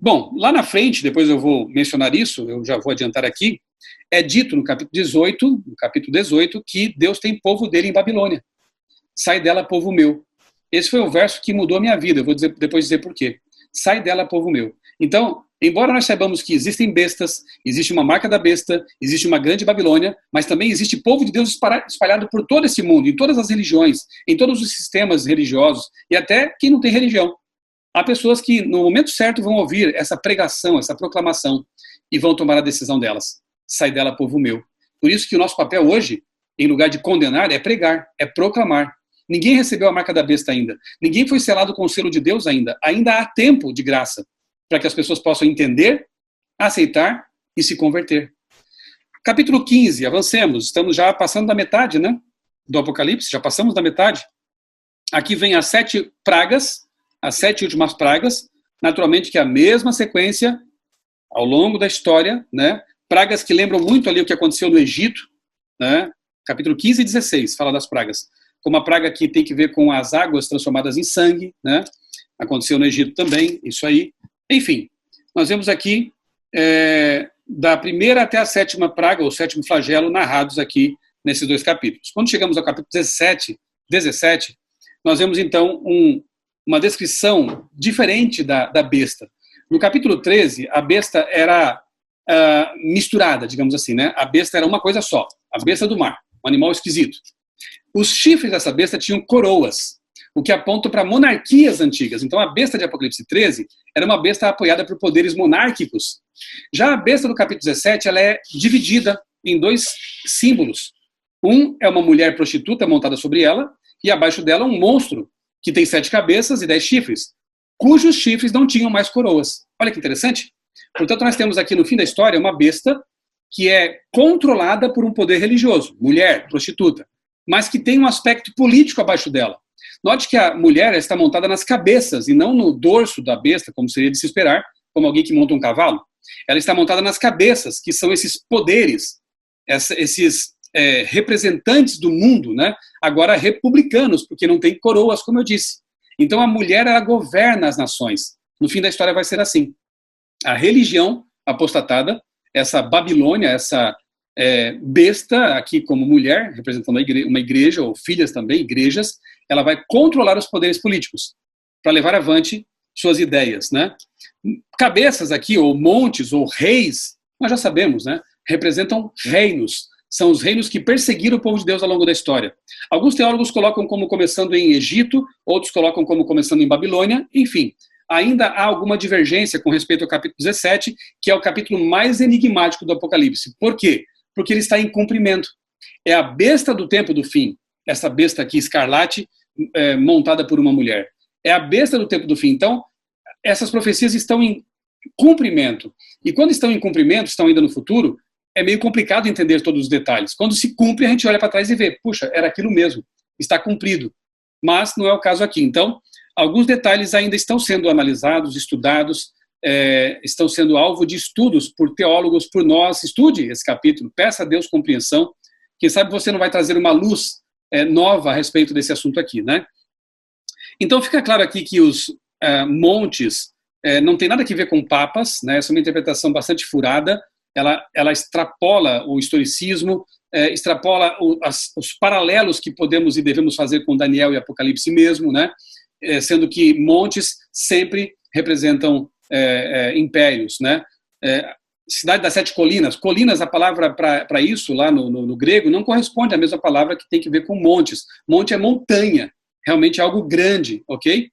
Bom, lá na frente, depois eu vou mencionar isso, eu já vou adiantar aqui, é dito no capítulo 18, que Deus tem povo dele em Babilônia. Sai dela, povo meu. Esse foi o verso que mudou a minha vida, eu vou depois dizer por quê. Sai dela, povo meu. Então, embora nós saibamos que existem bestas, existe uma marca da besta, existe uma grande Babilônia, mas também existe povo de Deus espalhado por todo esse mundo, em todas as religiões, em todos os sistemas religiosos, e até quem não tem religião. Há pessoas que, no momento certo, vão ouvir essa pregação, essa proclamação, e vão tomar a decisão delas. Sai dela, povo meu. Por isso que o nosso papel hoje, em lugar de condenar, é pregar, é proclamar. Ninguém recebeu a marca da besta ainda. Ninguém foi selado com o selo de Deus ainda. Ainda há tempo de graça para que as pessoas possam entender, aceitar e se converter. Capítulo 15, avancemos. Estamos já passando da metade, né, do Apocalipse, já passamos da metade. Aqui vem as 7 pragas, as 7 últimas pragas, naturalmente que é a mesma sequência ao longo da história, né? Pragas que lembram muito ali o que aconteceu no Egito, né? Capítulo 15 e 16 fala das pragas. Como a praga que tem que ver com as águas transformadas em sangue, né? Aconteceu no Egito também, isso aí. Enfim, nós vemos aqui da primeira até a 7ª praga, ou 7º flagelo, narrados aqui nesses 2 capítulos. Quando chegamos ao capítulo 17, nós vemos então uma descrição diferente da besta. No capítulo 13, a besta era misturada, digamos assim, né? A besta era uma coisa só, a besta do mar, um animal esquisito. Os chifres dessa besta tinham coroas, o que aponta para monarquias antigas. Então a besta de Apocalipse 13 era uma besta apoiada por poderes monárquicos. Já a besta do capítulo 17, ela é dividida em 2 símbolos. Um é uma mulher prostituta montada sobre ela, e abaixo dela um monstro, que tem 7 cabeças e 10 chifres, cujos chifres não tinham mais coroas. Olha que interessante. Portanto, nós temos aqui no fim da história uma besta que é controlada por um poder religioso, mulher, prostituta, mas que tem um aspecto político abaixo dela. Note que a mulher está montada nas cabeças e não no dorso da besta, como seria de se esperar, como alguém que monta um cavalo. Ela está montada nas cabeças, que são esses poderes, esses representantes do mundo, né? Agora republicanos, porque não tem coroas, como eu disse. Então a mulher, ela governa as nações. No fim da história vai ser assim. A religião apostatada, essa Babilônia, essa besta aqui como mulher, representando uma igreja, ou filhas também, igrejas, ela vai controlar os poderes políticos para levar avante suas ideias, né? Cabeças aqui, ou montes, ou reis, nós já sabemos, né? Representam reinos. São os reinos que perseguiram o povo de Deus ao longo da história. Alguns teólogos colocam como começando em Egito, outros colocam como começando em Babilônia, enfim. Ainda há alguma divergência com respeito ao capítulo 17, que é o capítulo mais enigmático do Apocalipse. Por quê? Porque ele está em cumprimento. É a besta do tempo do fim, essa besta aqui, escarlate, montada por uma mulher. É a besta do tempo do fim. Então, essas profecias estão em cumprimento. E quando estão em cumprimento, estão ainda no futuro, é meio complicado entender todos os detalhes. Quando se cumpre, a gente olha para trás e vê, puxa, era aquilo mesmo, está cumprido. Mas não é o caso aqui. Então, alguns detalhes ainda estão sendo analisados, estudados, estão sendo alvo de estudos por teólogos, por nós. Estude esse capítulo, peça a Deus compreensão. Quem sabe você não vai trazer uma luz nova a respeito desse assunto aqui, né? Então fica claro aqui que os montes não tem nada a ver com papas, né? Essa é uma interpretação bastante furada. Ela extrapola o historicismo, extrapola os paralelos que podemos e devemos fazer com Daniel e Apocalipse mesmo, né? Sendo que montes sempre representam impérios, né? Cidade das sete colinas. Colinas, a palavra para isso lá no grego não corresponde à mesma palavra que tem que ver com montes. Monte é montanha, realmente é algo grande, ok?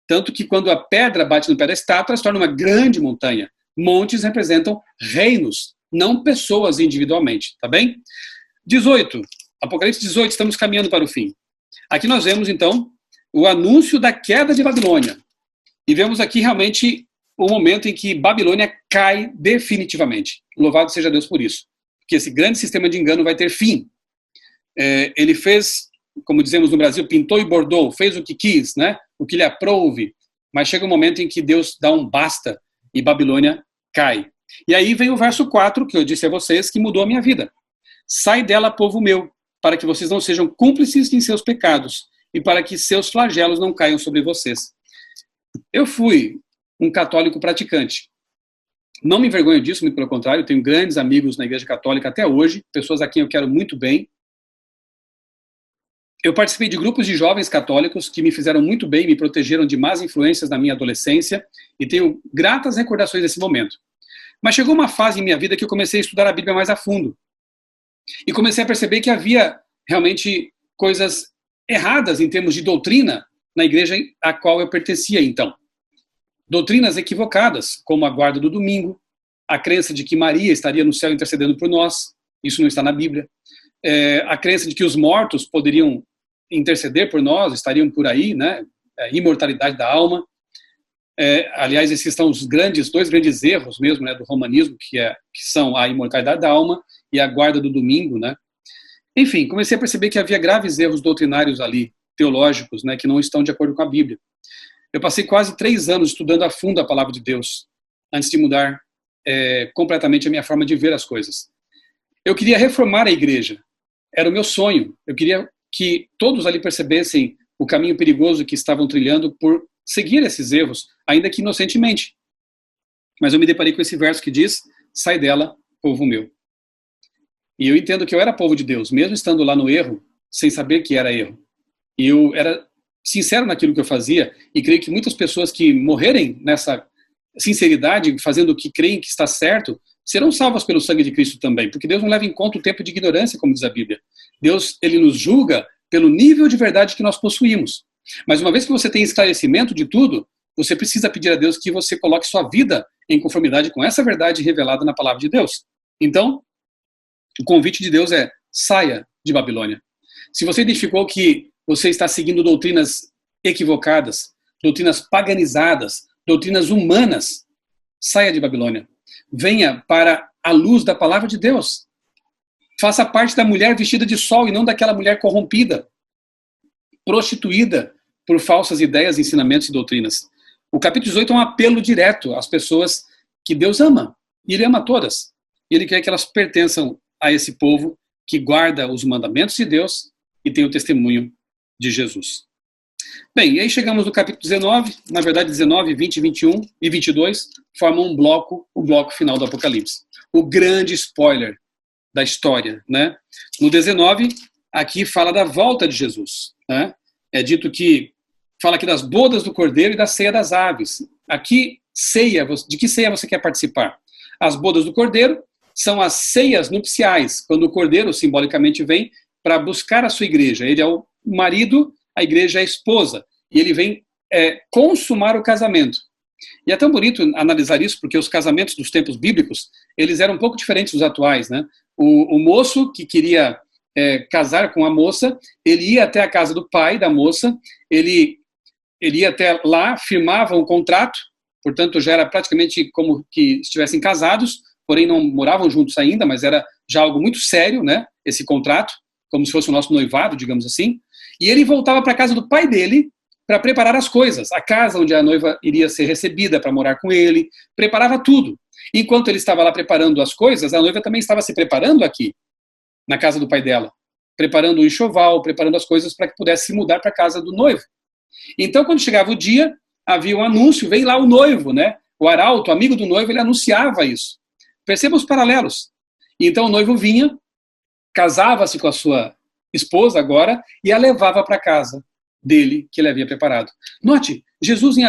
Tanto que quando a pedra bate no pé da estátua, se torna uma grande montanha. Montes representam reinos, não pessoas individualmente, tá bem? 18, Apocalipse 18, estamos caminhando para o fim. Aqui nós vemos, então, o anúncio da queda de Babilônia. E vemos aqui realmente o momento em que Babilônia cai definitivamente. Louvado seja Deus por isso. Porque esse grande sistema de engano vai ter fim. Ele fez, como dizemos no Brasil, pintou e bordou, fez o que quis, né? O que lhe aprouve. Mas chega um momento em que Deus dá um basta e Babilônia cai. E aí vem o verso 4, que eu disse a vocês, que mudou a minha vida. Sai dela, povo meu, para que vocês não sejam cúmplices em seus pecados e para que seus flagelos não caiam sobre vocês. Eu fui um católico praticante. Não me envergonho disso, muito pelo contrário, tenho grandes amigos na Igreja Católica até hoje, pessoas a quem eu quero muito bem. Eu participei de grupos de jovens católicos que me fizeram muito bem, me protegeram de más influências na minha adolescência e tenho gratas recordações desse momento. Mas chegou uma fase em minha vida que eu comecei a estudar a Bíblia mais a fundo. E comecei a perceber que havia realmente coisas erradas em termos de doutrina na igreja a qual eu pertencia então. Doutrinas equivocadas, como a guarda do domingo, a crença de que Maria estaria no céu intercedendo por nós, isso não está na Bíblia. A crença de que os mortos poderiam interceder por nós, estariam por aí, né? A imortalidade da alma. Aliás, esses são os dois grandes erros mesmo, né, do romanismo, que são a imortalidade da alma e a guarda do domingo, né? Enfim, comecei a perceber que havia graves erros doutrinários ali, teológicos, né, que não estão de acordo com a Bíblia. Eu passei quase 3 anos estudando a fundo a palavra de Deus, antes de mudar completamente a minha forma de ver as coisas. Eu queria reformar a igreja, era o meu sonho. Eu queria que todos ali percebessem o caminho perigoso que estavam trilhando por seguir esses erros, ainda que inocentemente. Mas eu me deparei com esse verso que diz, sai dela, povo meu. E eu entendo que eu era povo de Deus, mesmo estando lá no erro, sem saber que era erro. E eu era sincero naquilo que eu fazia, e creio que muitas pessoas que morrerem nessa sinceridade, fazendo o que creem que está certo, serão salvas pelo sangue de Cristo também, porque Deus não leva em conta o tempo de ignorância, como diz a Bíblia. Deus, ele nos julga pelo nível de verdade que nós possuímos. Mas uma vez que você tem esclarecimento de tudo, você precisa pedir a Deus que você coloque sua vida em conformidade com essa verdade revelada na palavra de Deus. Então, o convite de Deus é, saia de Babilônia. Se você identificou que você está seguindo doutrinas equivocadas, doutrinas paganizadas, doutrinas humanas, saia de Babilônia. Venha para a luz da palavra de Deus. Faça parte da mulher vestida de sol e não daquela mulher corrompida, prostituída, por falsas ideias, ensinamentos e doutrinas. O capítulo 18 é um apelo direto às pessoas que Deus ama. E Ele ama todas. E Ele quer que elas pertençam a esse povo que guarda os mandamentos de Deus e tem o testemunho de Jesus. Bem, e aí chegamos no capítulo 19, na verdade 19, 20, 21 e 22 formam um bloco, o bloco final do Apocalipse. O grande spoiler da história, né? No 19, aqui fala da volta de Jesus, né? É dito que, fala aqui das bodas do cordeiro e da ceia das aves. Aqui, ceia, de que ceia você quer participar? As bodas do cordeiro são as ceias nupciais, quando o cordeiro simbolicamente vem para buscar a sua igreja. Ele é o marido, a igreja é a esposa, e ele vem consumar o casamento. E é tão bonito analisar isso, porque os casamentos dos tempos bíblicos, eles eram um pouco diferentes dos atuais, né? O moço que queria casar com a moça, ele ia até a casa do pai da moça, ele ia até lá, firmava um contrato, portanto já era praticamente como que estivessem casados, porém não moravam juntos ainda, mas era já algo muito sério, né? Esse contrato, como se fosse o nosso noivado, digamos assim. E ele voltava para a casa do pai dele para preparar as coisas, a casa onde a noiva iria ser recebida para morar com ele, preparava tudo. Enquanto ele estava lá preparando as coisas, a noiva também estava se preparando aqui, na casa do pai dela, preparando o enxoval, preparando as coisas para que pudesse se mudar para a casa do noivo. Então, quando chegava o dia, havia um anúncio, vem lá o noivo, né? O arauto, amigo do noivo, ele anunciava isso. Perceba os paralelos. Então o noivo vinha, casava-se com a sua esposa agora e a levava para casa dele, que ele havia preparado. Note, Jesus em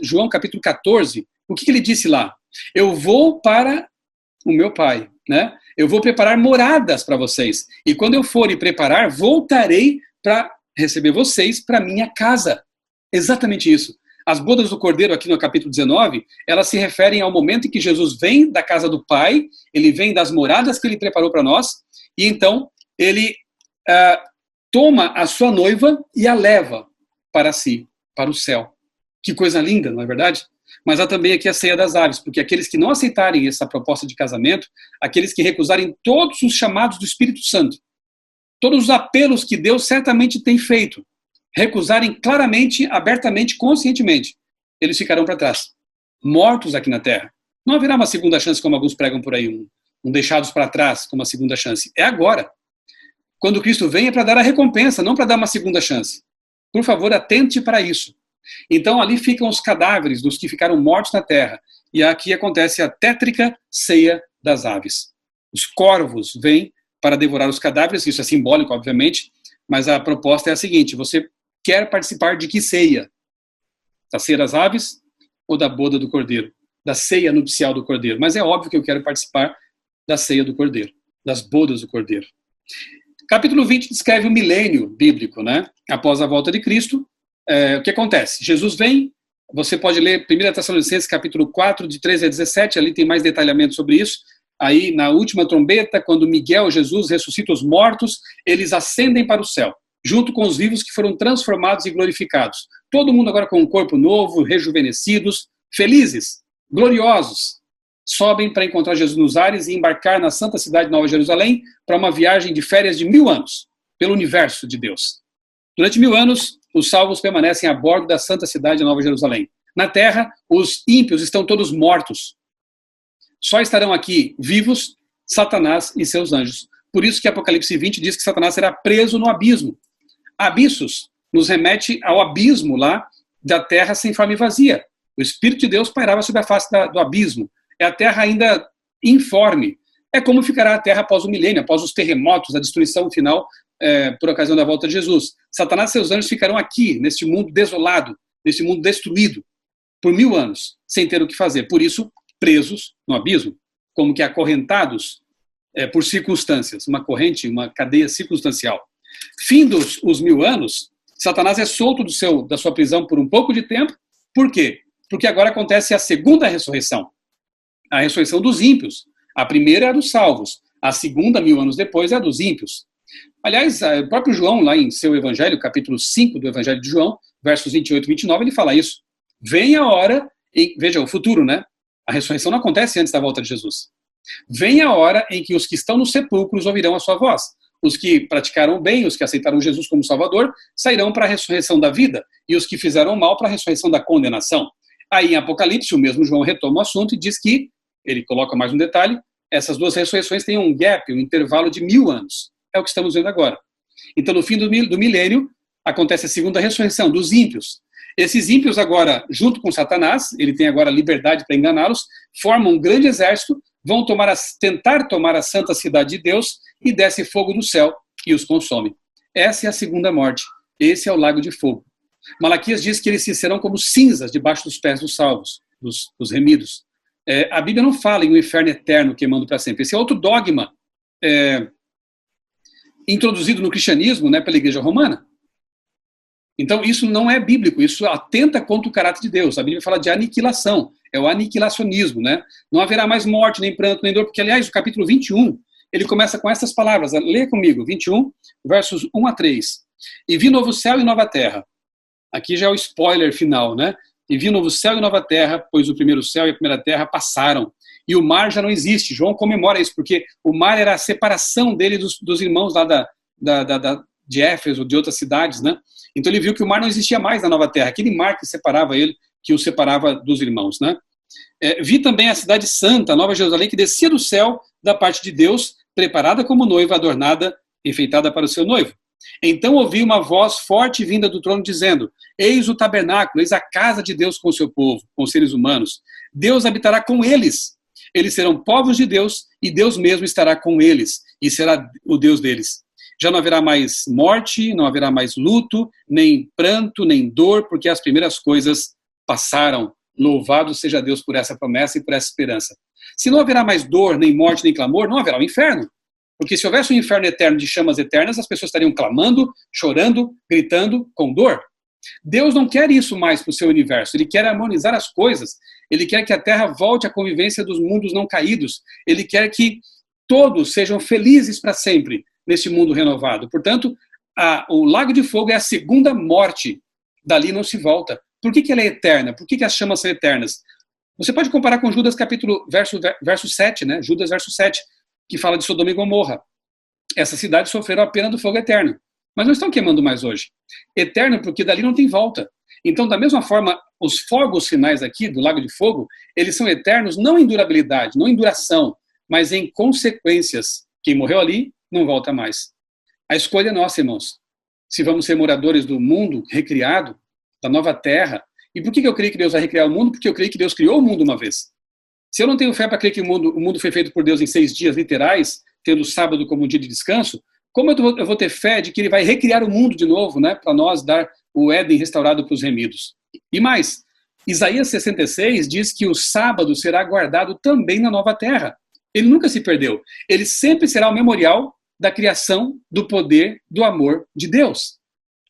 João capítulo 14, o que ele disse lá? Eu vou para o meu pai, né? Eu vou preparar moradas para vocês. E quando eu for e preparar, voltarei para receber vocês para minha casa. Exatamente isso. As bodas do Cordeiro, aqui no capítulo 19, elas se referem ao momento em que Jesus vem da casa do Pai, ele vem das moradas que ele preparou para nós, e então ele toma a sua noiva e a leva para si, para o céu. Que coisa linda, não é verdade? Mas há também aqui a ceia das aves, porque aqueles que não aceitarem essa proposta de casamento, aqueles que recusarem todos os chamados do Espírito Santo, todos os apelos que Deus certamente tem feito, recusarem claramente, abertamente, conscientemente, eles ficarão para trás, mortos aqui na terra. Não haverá uma segunda chance, como alguns pregam por aí, um deixados para trás como uma segunda chance. É agora. Quando Cristo vem é para dar a recompensa, não para dar uma segunda chance. Por favor, atente para isso. Então ali ficam os cadáveres dos que ficaram mortos na terra. E aqui acontece a tétrica ceia das aves. Os corvos vêm para devorar os cadáveres, isso é simbólico, obviamente, mas a proposta é a seguinte: você quer participar de que ceia? Da ceia das aves ou da boda do cordeiro? Da ceia nupcial do cordeiro. Mas é óbvio que eu quero participar da ceia do cordeiro, das bodas do cordeiro. Capítulo 20 descreve o milênio bíblico, né? Após a volta de Cristo, o que acontece? Jesus vem, você pode ler 1 Tessalonicenses capítulo 4, de 13 a 17, ali tem mais detalhamento sobre isso. Aí, na última trombeta, quando Miguel, Jesus, ressuscita os mortos, eles ascendem para o céu, junto com os vivos que foram transformados e glorificados. Todo mundo agora com um corpo novo, rejuvenescidos, felizes, gloriosos, sobem para encontrar Jesus nos ares e embarcar na santa cidade de Nova Jerusalém para uma viagem de férias de 1000 anos, pelo universo de Deus. Durante 1000 anos, os salvos permanecem a bordo da santa cidade de Nova Jerusalém. Na terra, os ímpios estão todos mortos. Só estarão aqui vivos Satanás e seus anjos. Por isso que Apocalipse 20 diz que Satanás será preso no abismo. Abissos nos remete ao abismo lá da terra sem forma e vazia. O Espírito de Deus pairava sobre a face do abismo. É a terra ainda informe. É como ficará a terra após o milênio, após os terremotos, a destruição final por ocasião da volta de Jesus. Satanás e seus anjos ficarão aqui, neste mundo desolado, neste mundo destruído, por 1000 anos, sem ter o que fazer. Por isso, presos no abismo, como que acorrentados por circunstâncias, uma corrente, uma cadeia circunstancial. Findos os 1000 anos, Satanás é solto da sua prisão por um pouco de tempo. Por quê? Porque agora acontece a segunda ressurreição, a ressurreição dos ímpios. A primeira é a dos salvos, a segunda, 1000 anos depois, é a dos ímpios. Aliás, o próprio João, lá em seu evangelho, capítulo 5 do evangelho de João, versos 28 e 29, ele fala isso. Vem a hora, veja, o futuro, né? A ressurreição não acontece antes da volta de Jesus. Vem a hora em que os que estão nos sepulcros ouvirão a sua voz. Os que praticaram o bem, os que aceitaram Jesus como Salvador, sairão para a ressurreição da vida, e os que fizeram o mal para a ressurreição da condenação. Aí em Apocalipse, o mesmo João retoma o assunto e diz que, ele coloca mais um detalhe, essas duas ressurreições têm um gap, um intervalo de 1000 anos. É o que estamos vendo agora. Então, no fim do milênio, acontece a segunda ressurreição dos ímpios. Esses ímpios agora, junto com Satanás, ele tem agora liberdade para enganá-los, formam um grande exército, vão tentar tomar a santa cidade de Deus e desce fogo do céu e os consome. Essa é a segunda morte. Esse é o lago de fogo. Malaquias diz que eles se serão como cinzas debaixo dos pés dos salvos, dos remidos. A Bíblia não fala em um inferno eterno queimando para sempre. Esse é outro dogma introduzido no cristianismo, né, pela Igreja Romana. Então isso não é bíblico, isso atenta contra o caráter de Deus. A Bíblia fala de aniquilação, é o aniquilacionismo, né? Não haverá mais morte, nem pranto, nem dor, porque aliás o capítulo 21, ele começa com essas palavras, lê comigo, 21, versos 1 a 3. E vi novo céu e nova terra. Aqui já é o spoiler final, né? E vi novo céu e nova terra, pois o primeiro céu e a primeira terra passaram. E o mar já não existe. João comemora isso, porque o mar era a separação dele dos irmãos lá de Éfeso, de outras cidades, né? Então ele viu que o mar não existia mais na nova terra, aquele mar que separava ele, que o separava dos irmãos, né? Vi também a cidade santa, a Nova Jerusalém, que descia do céu da parte de Deus, preparada como noiva, adornada, enfeitada para o seu noivo. Então ouvi uma voz forte vinda do trono dizendo: eis o tabernáculo, eis a casa de Deus com o seu povo, com os seres humanos. Deus habitará com eles. Eles serão povos de Deus e Deus mesmo estará com eles e será o Deus deles. Já não haverá mais morte, não haverá mais luto, nem pranto, nem dor, porque as primeiras coisas passaram. Louvado seja Deus por essa promessa e por essa esperança. Se não haverá mais dor, nem morte, nem clamor, não haverá o inferno. Porque se houvesse um inferno eterno de chamas eternas, as pessoas estariam clamando, chorando, gritando, com dor. Deus não quer isso mais para o seu universo. Ele quer harmonizar as coisas. Ele quer que a Terra volte à convivência dos mundos não caídos. Ele quer que todos sejam felizes para sempre neste mundo renovado. Portanto, o lago de fogo é a segunda morte. Dali não se volta. Por que ela é eterna? Por que as chamas são eternas? Você pode comparar com Judas capítulo verso 7, né? Judas verso 7, que fala de Sodoma e Gomorra. Essas cidades sofreram a pena do fogo eterno, mas não estão queimando mais hoje. Eterno porque dali não tem volta. Então, da mesma forma, os fogos finais aqui do lago de fogo, eles são eternos não em durabilidade, não em duração, mas em consequências. Quem morreu ali não volta mais. A escolha é nossa, irmãos. Se vamos ser moradores do mundo recriado, da nova terra. E por que eu creio que Deus vai recriar o mundo? Porque eu creio que Deus criou o mundo uma vez. Se eu não tenho fé para crer que o mundo foi feito por Deus em 6 dias literais, tendo o sábado como um dia de descanso, como eu vou ter fé de que ele vai recriar o mundo de novo, né, para nós dar o Éden restaurado para os remidos? E mais, Isaías 66 diz que o sábado será guardado também na nova terra. Ele nunca se perdeu. Ele sempre será o memorial da criação, do poder, do amor de Deus.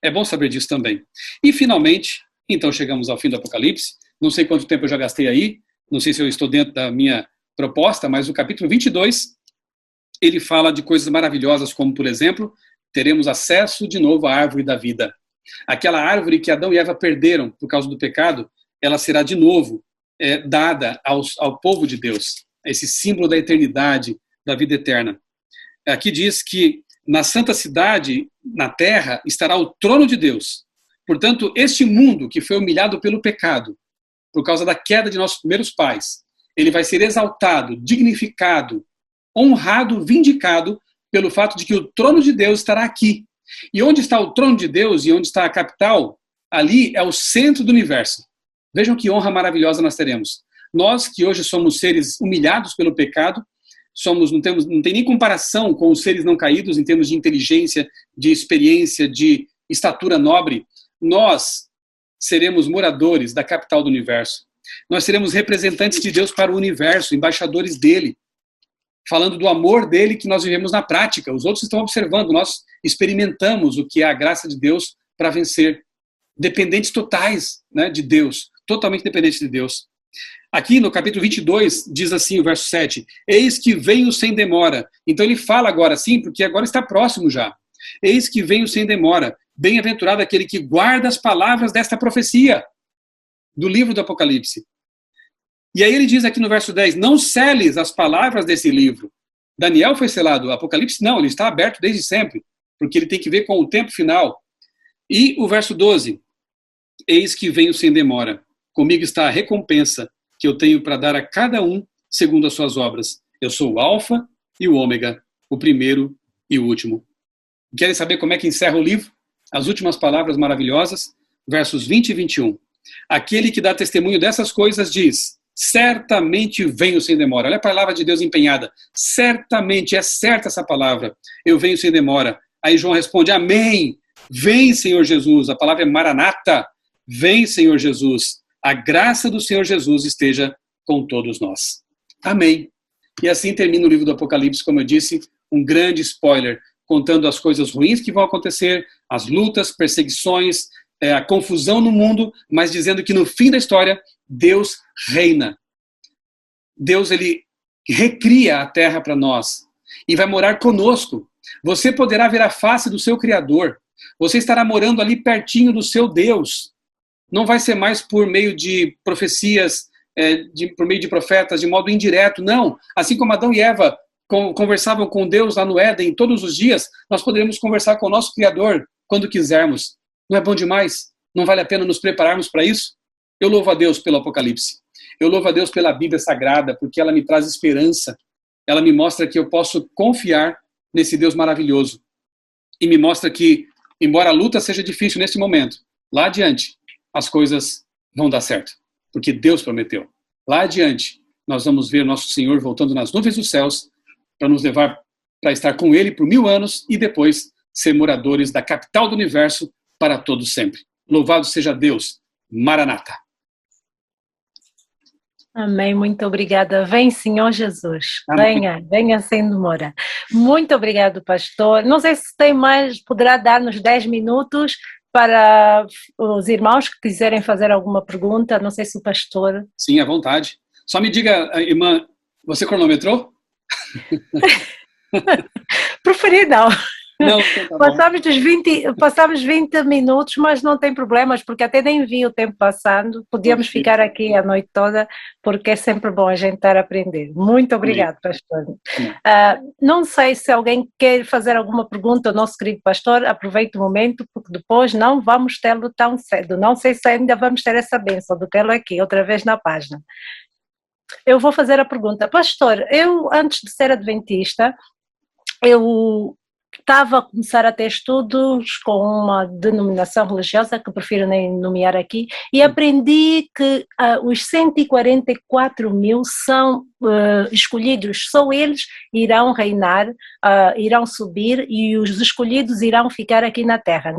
É bom saber disso também. E, finalmente, então chegamos ao fim do Apocalipse. Não sei quanto tempo eu já gastei aí, não sei se eu estou dentro da minha proposta, mas o capítulo 22, ele fala de coisas maravilhosas, como, por exemplo, teremos acesso de novo à árvore da vida. Aquela árvore que Adão e Eva perderam por causa do pecado, ela será de novo dada ao povo de Deus. Esse símbolo da eternidade, da vida eterna. Aqui diz que na santa cidade, na terra, estará o trono de Deus. Portanto, este mundo que foi humilhado pelo pecado, por causa da queda de nossos primeiros pais, ele vai ser exaltado, dignificado, honrado, vindicado pelo fato de que o trono de Deus estará aqui. E onde está o trono de Deus e onde está a capital, ali é o centro do universo. Vejam que honra maravilhosa nós teremos. Nós que hoje somos seres humilhados pelo pecado, não tem nem comparação com os seres não caídos em termos de inteligência, de experiência, de estatura nobre. Nós seremos moradores da capital do universo. Nós seremos representantes de Deus para o universo, embaixadores dele, falando do amor dele que nós vivemos na prática. Os outros estão observando, nós experimentamos o que é a graça de Deus para vencer. Dependentes totais, né, de Deus, totalmente dependentes de Deus. Aqui no capítulo 22, diz assim o verso 7, eis que venho sem demora. Então ele fala agora sim, porque agora está próximo já. Eis que venho sem demora. Bem-aventurado aquele que guarda as palavras desta profecia, do livro do Apocalipse. E aí ele diz aqui no verso 10, não seles as palavras desse livro, Daniel foi selado, Apocalipse não, ele está aberto desde sempre, porque ele tem que ver com o tempo final. E o verso 12, eis que venho sem demora, comigo está a recompensa que eu tenho para dar a cada um segundo as suas obras. Eu sou o Alfa e o Ômega, o primeiro e o último. Querem saber como é que encerra o livro? As últimas palavras maravilhosas, versos 20 e 21. Aquele que dá testemunho dessas coisas diz, certamente venho sem demora. Olha a palavra de Deus empenhada. Certamente, é certa essa palavra. Eu venho sem demora. Aí João responde, amém. Vem, Senhor Jesus. A palavra é maranata. Vem, Senhor Jesus. A graça do Senhor Jesus esteja com todos nós. Amém. E assim termina o livro do Apocalipse, como eu disse, um grande spoiler, contando as coisas ruins que vão acontecer, as lutas, perseguições, a confusão no mundo, mas dizendo que no fim da história, Deus reina. Deus, ele recria a terra para nós e vai morar conosco. Você poderá ver a face do seu Criador. Você estará morando ali pertinho do seu Deus. Não vai ser mais por meio de profecias, por meio de profetas, de modo indireto, não. Assim como Adão e Eva conversavam com Deus lá no Éden todos os dias, nós poderemos conversar com o nosso Criador quando quisermos. Não é bom demais? Não vale a pena nos prepararmos para isso? Eu louvo a Deus pelo Apocalipse. Eu louvo a Deus pela Bíblia Sagrada, porque ela me traz esperança. Ela me mostra que eu posso confiar nesse Deus maravilhoso. E me mostra que, embora a luta seja difícil nesse momento, lá adiante, as coisas vão dar certo. Porque Deus prometeu. Lá adiante, nós vamos ver nosso Senhor voltando nas nuvens dos céus para nos levar para estar com Ele por 1000 anos e depois ser moradores da capital do universo para todo sempre. Louvado seja Deus. Maranata. Amém, muito obrigada. Vem, Senhor Jesus. Amém. Venha sem demora. Muito obrigado, pastor. Não sei se tem mais, poderá dar-nos 10 minutos para os irmãos que quiserem fazer alguma pergunta. Não sei se o pastor... Sim, à vontade. Só me diga, irmã, você cronometrou? Preferi não. Não, então tá Passámos 20 minutos, mas não tem problemas, porque até nem vi o tempo passando. Podíamos ficar aqui a noite toda, porque é sempre bom a gente estar a aprender. Muito obrigado, pastor. Não sei se alguém quer fazer alguma pergunta ao nosso querido pastor, aproveite o momento, porque depois não vamos tê-lo tão cedo. Não sei se ainda vamos ter essa bênção de tê-lo aqui, outra vez na página. Eu vou fazer a pergunta. Pastor, eu antes de ser adventista, eu estava a começar a ter estudos com uma denominação religiosa, que prefiro nem nomear aqui, e aprendi que os 144 mil são escolhidos, só eles irão reinar, irão subir e os escolhidos irão ficar aqui na terra.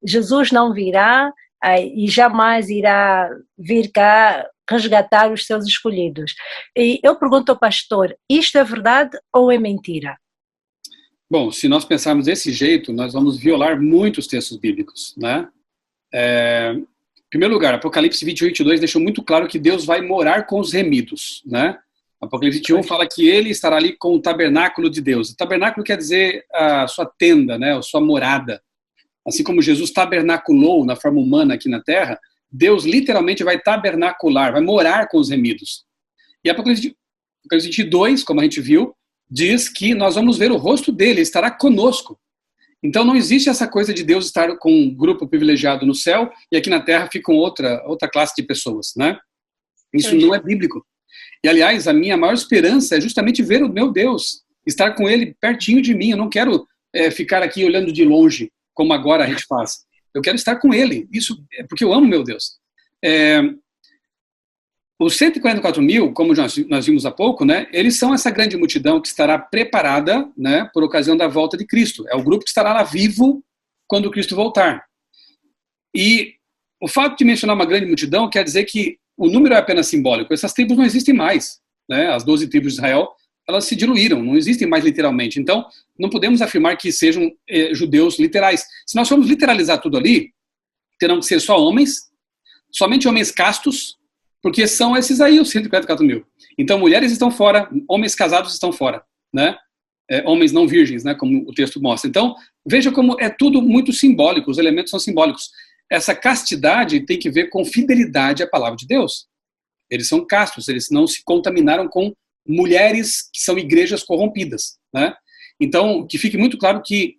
Jesus não virá e jamais irá vir cá resgatar os seus escolhidos. E eu pergunto ao pastor, isto é verdade ou é mentira? Bom, se nós pensarmos desse jeito, nós vamos violar muitos textos bíblicos, né? Em primeiro lugar, Apocalipse 28:2 deixou muito claro que Deus vai morar com os remidos, né? Apocalipse 21 fala que ele estará ali com o tabernáculo de Deus. O tabernáculo quer dizer a sua tenda, né? A sua morada. Assim como Jesus tabernaculou na forma humana aqui na terra, Deus literalmente vai tabernacular, vai morar com os remidos. E Apocalipse 22, como a gente viu, diz que nós vamos ver o rosto dele, estará conosco. Então não existe essa coisa de Deus estar com um grupo privilegiado no céu e aqui na terra ficam outra classe de pessoas, né? Isso não é bíblico. E aliás, a minha maior esperança é justamente ver o meu Deus, estar com ele pertinho de mim. Eu não quero ficar aqui olhando de longe, como agora a gente faz. Eu quero estar com ele, isso é porque eu amo meu Deus. Os 144 mil, como nós vimos há pouco, né, eles são essa grande multidão que estará preparada, né, por ocasião da volta de Cristo. É o grupo que estará lá vivo quando Cristo voltar. E o fato de mencionar uma grande multidão quer dizer que o número é apenas simbólico. Essas tribos não existem mais, né? As 12 tribos de Israel, elas se diluíram, não existem mais literalmente. Então, não podemos afirmar que sejam judeus literais. Se nós formos literalizar tudo ali, terão que ser só homens, somente homens castos, porque são esses aí os 144 mil. Então, mulheres estão fora, homens casados estão fora, né? Homens não virgens, né? Como o texto mostra. Então, veja como é tudo muito simbólico, os elementos são simbólicos. Essa castidade tem que ver com fidelidade à palavra de Deus. Eles são castos, eles não se contaminaram com mulheres que são igrejas corrompidas, né? Então, que fique muito claro que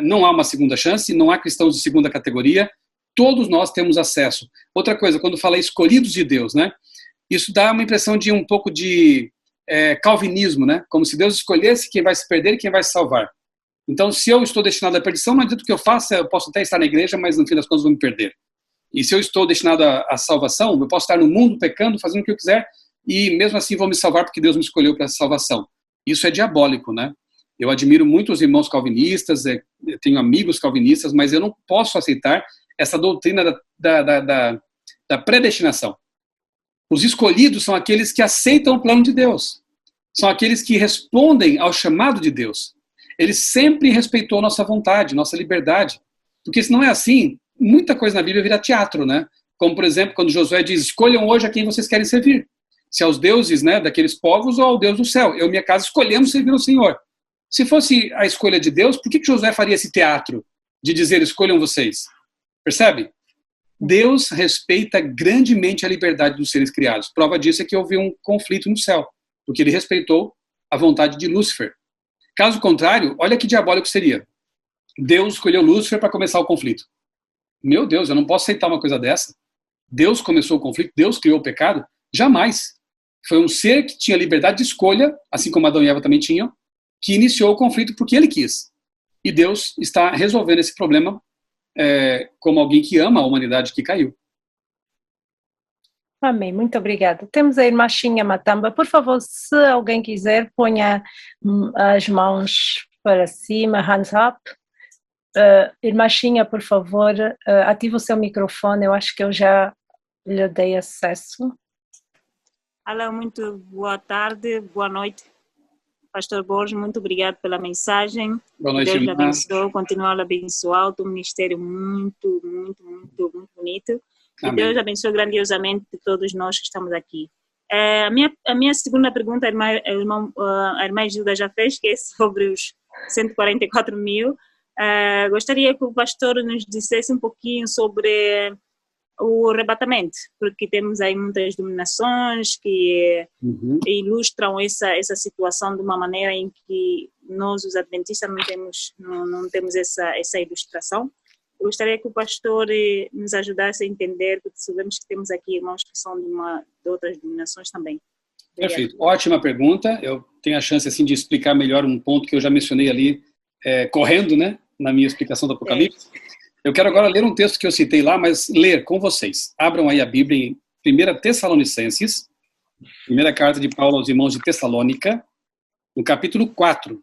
não há uma segunda chance, não há cristãos de segunda categoria, todos nós temos acesso. Outra coisa, quando fala escolhidos de Deus, né? Isso dá uma impressão de um pouco de calvinismo, né? Como se Deus escolhesse quem vai se perder e quem vai se salvar. Então, se eu estou destinado à perdição, não adianta o que eu faça, eu posso até estar na igreja, mas no fim das contas vou me perder. E se eu estou destinado à salvação, eu posso estar no mundo pecando, fazendo o que eu quiser, e mesmo assim vou me salvar porque Deus me escolheu para essa salvação. Isso é diabólico, né? Eu admiro muito os irmãos calvinistas, eu tenho amigos calvinistas, mas eu não posso aceitar essa doutrina da predestinação. Os escolhidos são aqueles que aceitam o plano de Deus. São aqueles que respondem ao chamado de Deus. Ele sempre respeitou nossa vontade, nossa liberdade. Porque se não é assim, muita coisa na Bíblia vira teatro, né? Como, por exemplo, quando Josué diz, escolham hoje a quem vocês querem servir. Se aos deuses, né, daqueles povos ou ao Deus do céu. Eu e minha casa escolhemos servir o Senhor. Se fosse a escolha de Deus, por que Josué faria esse teatro de dizer, escolham vocês? Percebe? Deus respeita grandemente a liberdade dos seres criados. Prova disso é que houve um conflito no céu, porque ele respeitou a vontade de Lúcifer. Caso contrário, olha que diabólico seria. Deus escolheu Lúcifer para começar o conflito. Meu Deus, eu não posso aceitar uma coisa dessa. Deus começou o conflito, Deus criou o pecado? Jamais. Foi um ser que tinha liberdade de escolha, assim como Adão e Eva também tinham, que iniciou o conflito porque ele quis. E Deus está resolvendo esse problema como alguém que ama a humanidade que caiu. Amém, muito obrigada. Temos a irmã Xinha Matamba. Por favor, se alguém quiser, ponha as mãos para cima, hands up. Irmã Xinha, por favor, ative o seu microfone. Eu acho que eu já lhe dei acesso. Alô, muito boa tarde, boa noite. Pastor Borges, muito obrigado pela mensagem. Boa noite, Deus irmã. abençoe, continua a abençoar o teu ministério muito bonito. Amém. E Deus abençoe grandiosamente todos nós que estamos aqui. A minha segunda pergunta, a irmã Gilda já fez, que é sobre os 144 mil. Gostaria que o pastor nos dissesse um pouquinho sobre o arrebatamento, porque temos aí muitas denominações que ilustram essa situação de uma maneira em que nós, os adventistas, não temos essa ilustração. Eu gostaria que o pastor nos ajudasse a entender, porque sabemos que temos aqui irmãos que são de outras denominações também. Perfeito, ótima pergunta. Eu tenho a chance assim, de explicar melhor um ponto que eu já mencionei ali, correndo, né, na minha explicação do Apocalipse. Eu quero agora ler um texto que eu citei lá, mas ler com vocês. Abram aí a Bíblia em 1 Tessalonicenses, primeira carta de Paulo aos irmãos de Tessalônica, no capítulo 4.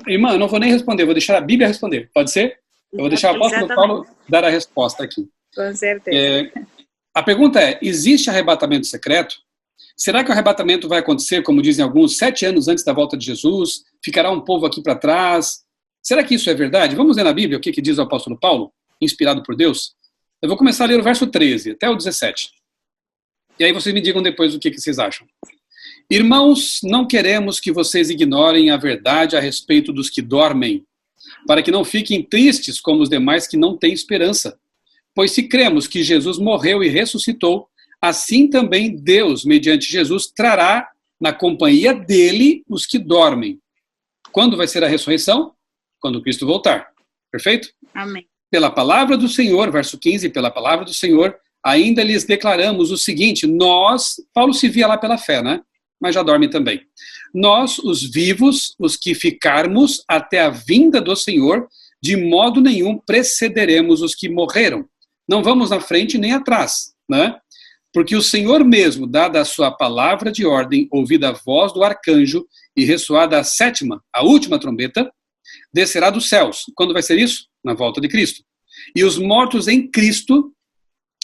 Irmã, eu não vou nem responder, vou deixar a Bíblia responder. Pode ser? Eu vou deixar o apóstolo Paulo dar a resposta aqui. Com certeza. A pergunta é, existe arrebatamento secreto? Será que o arrebatamento vai acontecer, como dizem alguns, 7 anos antes da volta de Jesus? Ficará um povo aqui para trás? Será que isso é verdade? Vamos ler na Bíblia o que diz o apóstolo Paulo, inspirado por Deus? Eu vou começar a ler o verso 13 até o 17. E aí vocês me digam depois o que vocês acham. Irmãos, não queremos que vocês ignorem a verdade a respeito dos que dormem, para que não fiquem tristes como os demais que não têm esperança. Pois se cremos que Jesus morreu e ressuscitou, assim também Deus, mediante Jesus, trará na companhia dele os que dormem. Quando vai ser a ressurreição? Quando Cristo voltar. Perfeito? Amém. Pela palavra do Senhor, verso 15, pela palavra do Senhor, ainda lhes declaramos o seguinte, nós, Paulo se via lá pela fé, né? Mas já dorme também. Nós, os vivos, os que ficarmos até a vinda do Senhor, de modo nenhum precederemos os que morreram. Não vamos na frente nem atrás, né? Porque o Senhor mesmo, dada a sua palavra de ordem, ouvida a voz do arcanjo e ressoada a 7ª, a última trombeta, descerá dos céus. Quando vai ser isso? Na volta de Cristo. E os mortos em Cristo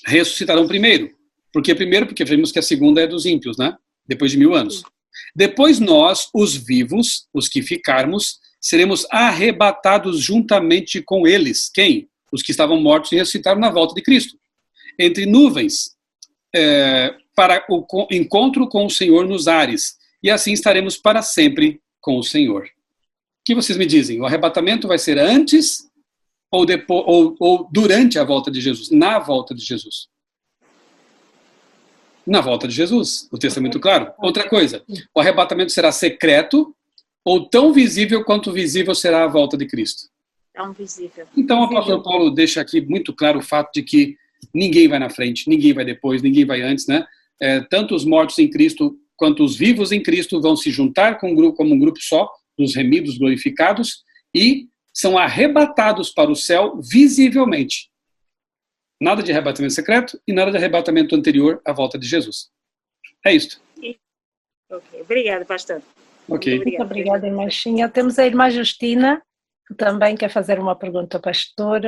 ressuscitarão primeiro. Por que primeiro? Porque vimos que a segunda é dos ímpios, né? Depois de 1000 anos. Depois nós, os vivos, os que ficarmos, seremos arrebatados juntamente com eles. Quem? Os que estavam mortos e ressuscitaram na volta de Cristo. Entre nuvens, para o encontro com o Senhor nos ares. E assim estaremos para sempre com o Senhor. O que vocês me dizem? O arrebatamento vai ser antes ou depois, ou durante a volta de Jesus? Na volta de Jesus? Na volta de Jesus. O texto é muito claro. Outra coisa, o arrebatamento será secreto ou tão visível quanto visível será a volta de Cristo. Tão visível. Então, o apóstolo Paulo deixa aqui muito claro o fato de que ninguém vai na frente, ninguém vai depois, ninguém vai antes, né? Tanto os mortos em Cristo quanto os vivos em Cristo vão se juntar como um grupo só, dos remidos glorificados, e são arrebatados para o céu visivelmente. Nada de arrebatamento secreto e nada de arrebatamento anterior à volta de Jesus. É isto. Ok, obrigada, pastor. Ok. Muito obrigada, irmã Xinha. Temos a irmã Justina, que também quer fazer uma pergunta ao pastor.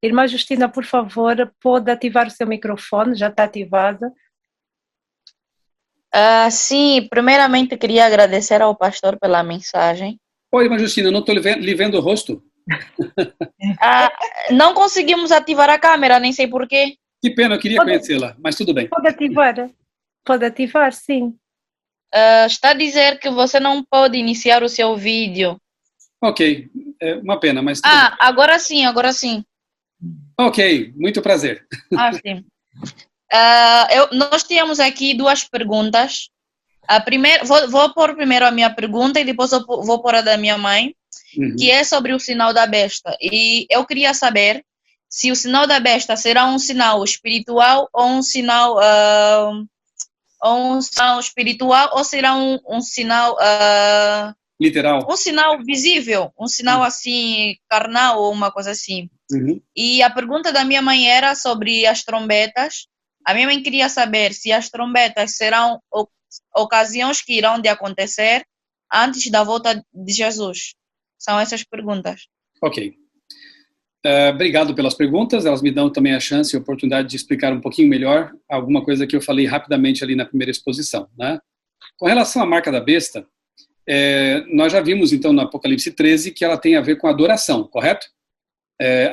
Irmã Justina, por favor, pode ativar o seu microfone, já está ativado. Sim, primeiramente queria agradecer ao pastor pela mensagem. Oi, irmã Justina, não estou lhe vendo o rosto. Não conseguimos ativar a câmera, nem sei porquê. Que pena, eu queria conhecê-la, mas tudo bem. Pode ativar, sim. Está a dizer que você não pode iniciar o seu vídeo. Ok, é uma pena, mas tudo bem. Agora sim. Ok, muito prazer. Sim. Nós tínhamos aqui duas perguntas. A primeira, vou pôr primeiro a minha pergunta e depois eu vou pôr a da minha mãe, que é sobre o sinal da besta. E eu queria saber se o sinal da besta será um sinal espiritual ou um sinal espiritual ou será um sinal literal. Um sinal visível, um sinal assim carnal ou uma coisa assim. E a pergunta da minha mãe era sobre as trombetas. A minha mãe queria saber se as trombetas serão ocasiões que irão de acontecer antes da volta de Jesus. São essas perguntas. Ok. Obrigado pelas perguntas. Elas me dão também a chance e a oportunidade de explicar um pouquinho melhor alguma coisa que eu falei rapidamente ali na primeira exposição, né? Com relação à marca da besta, nós já vimos então no Apocalipse 13 que ela tem a ver com adoração, correto?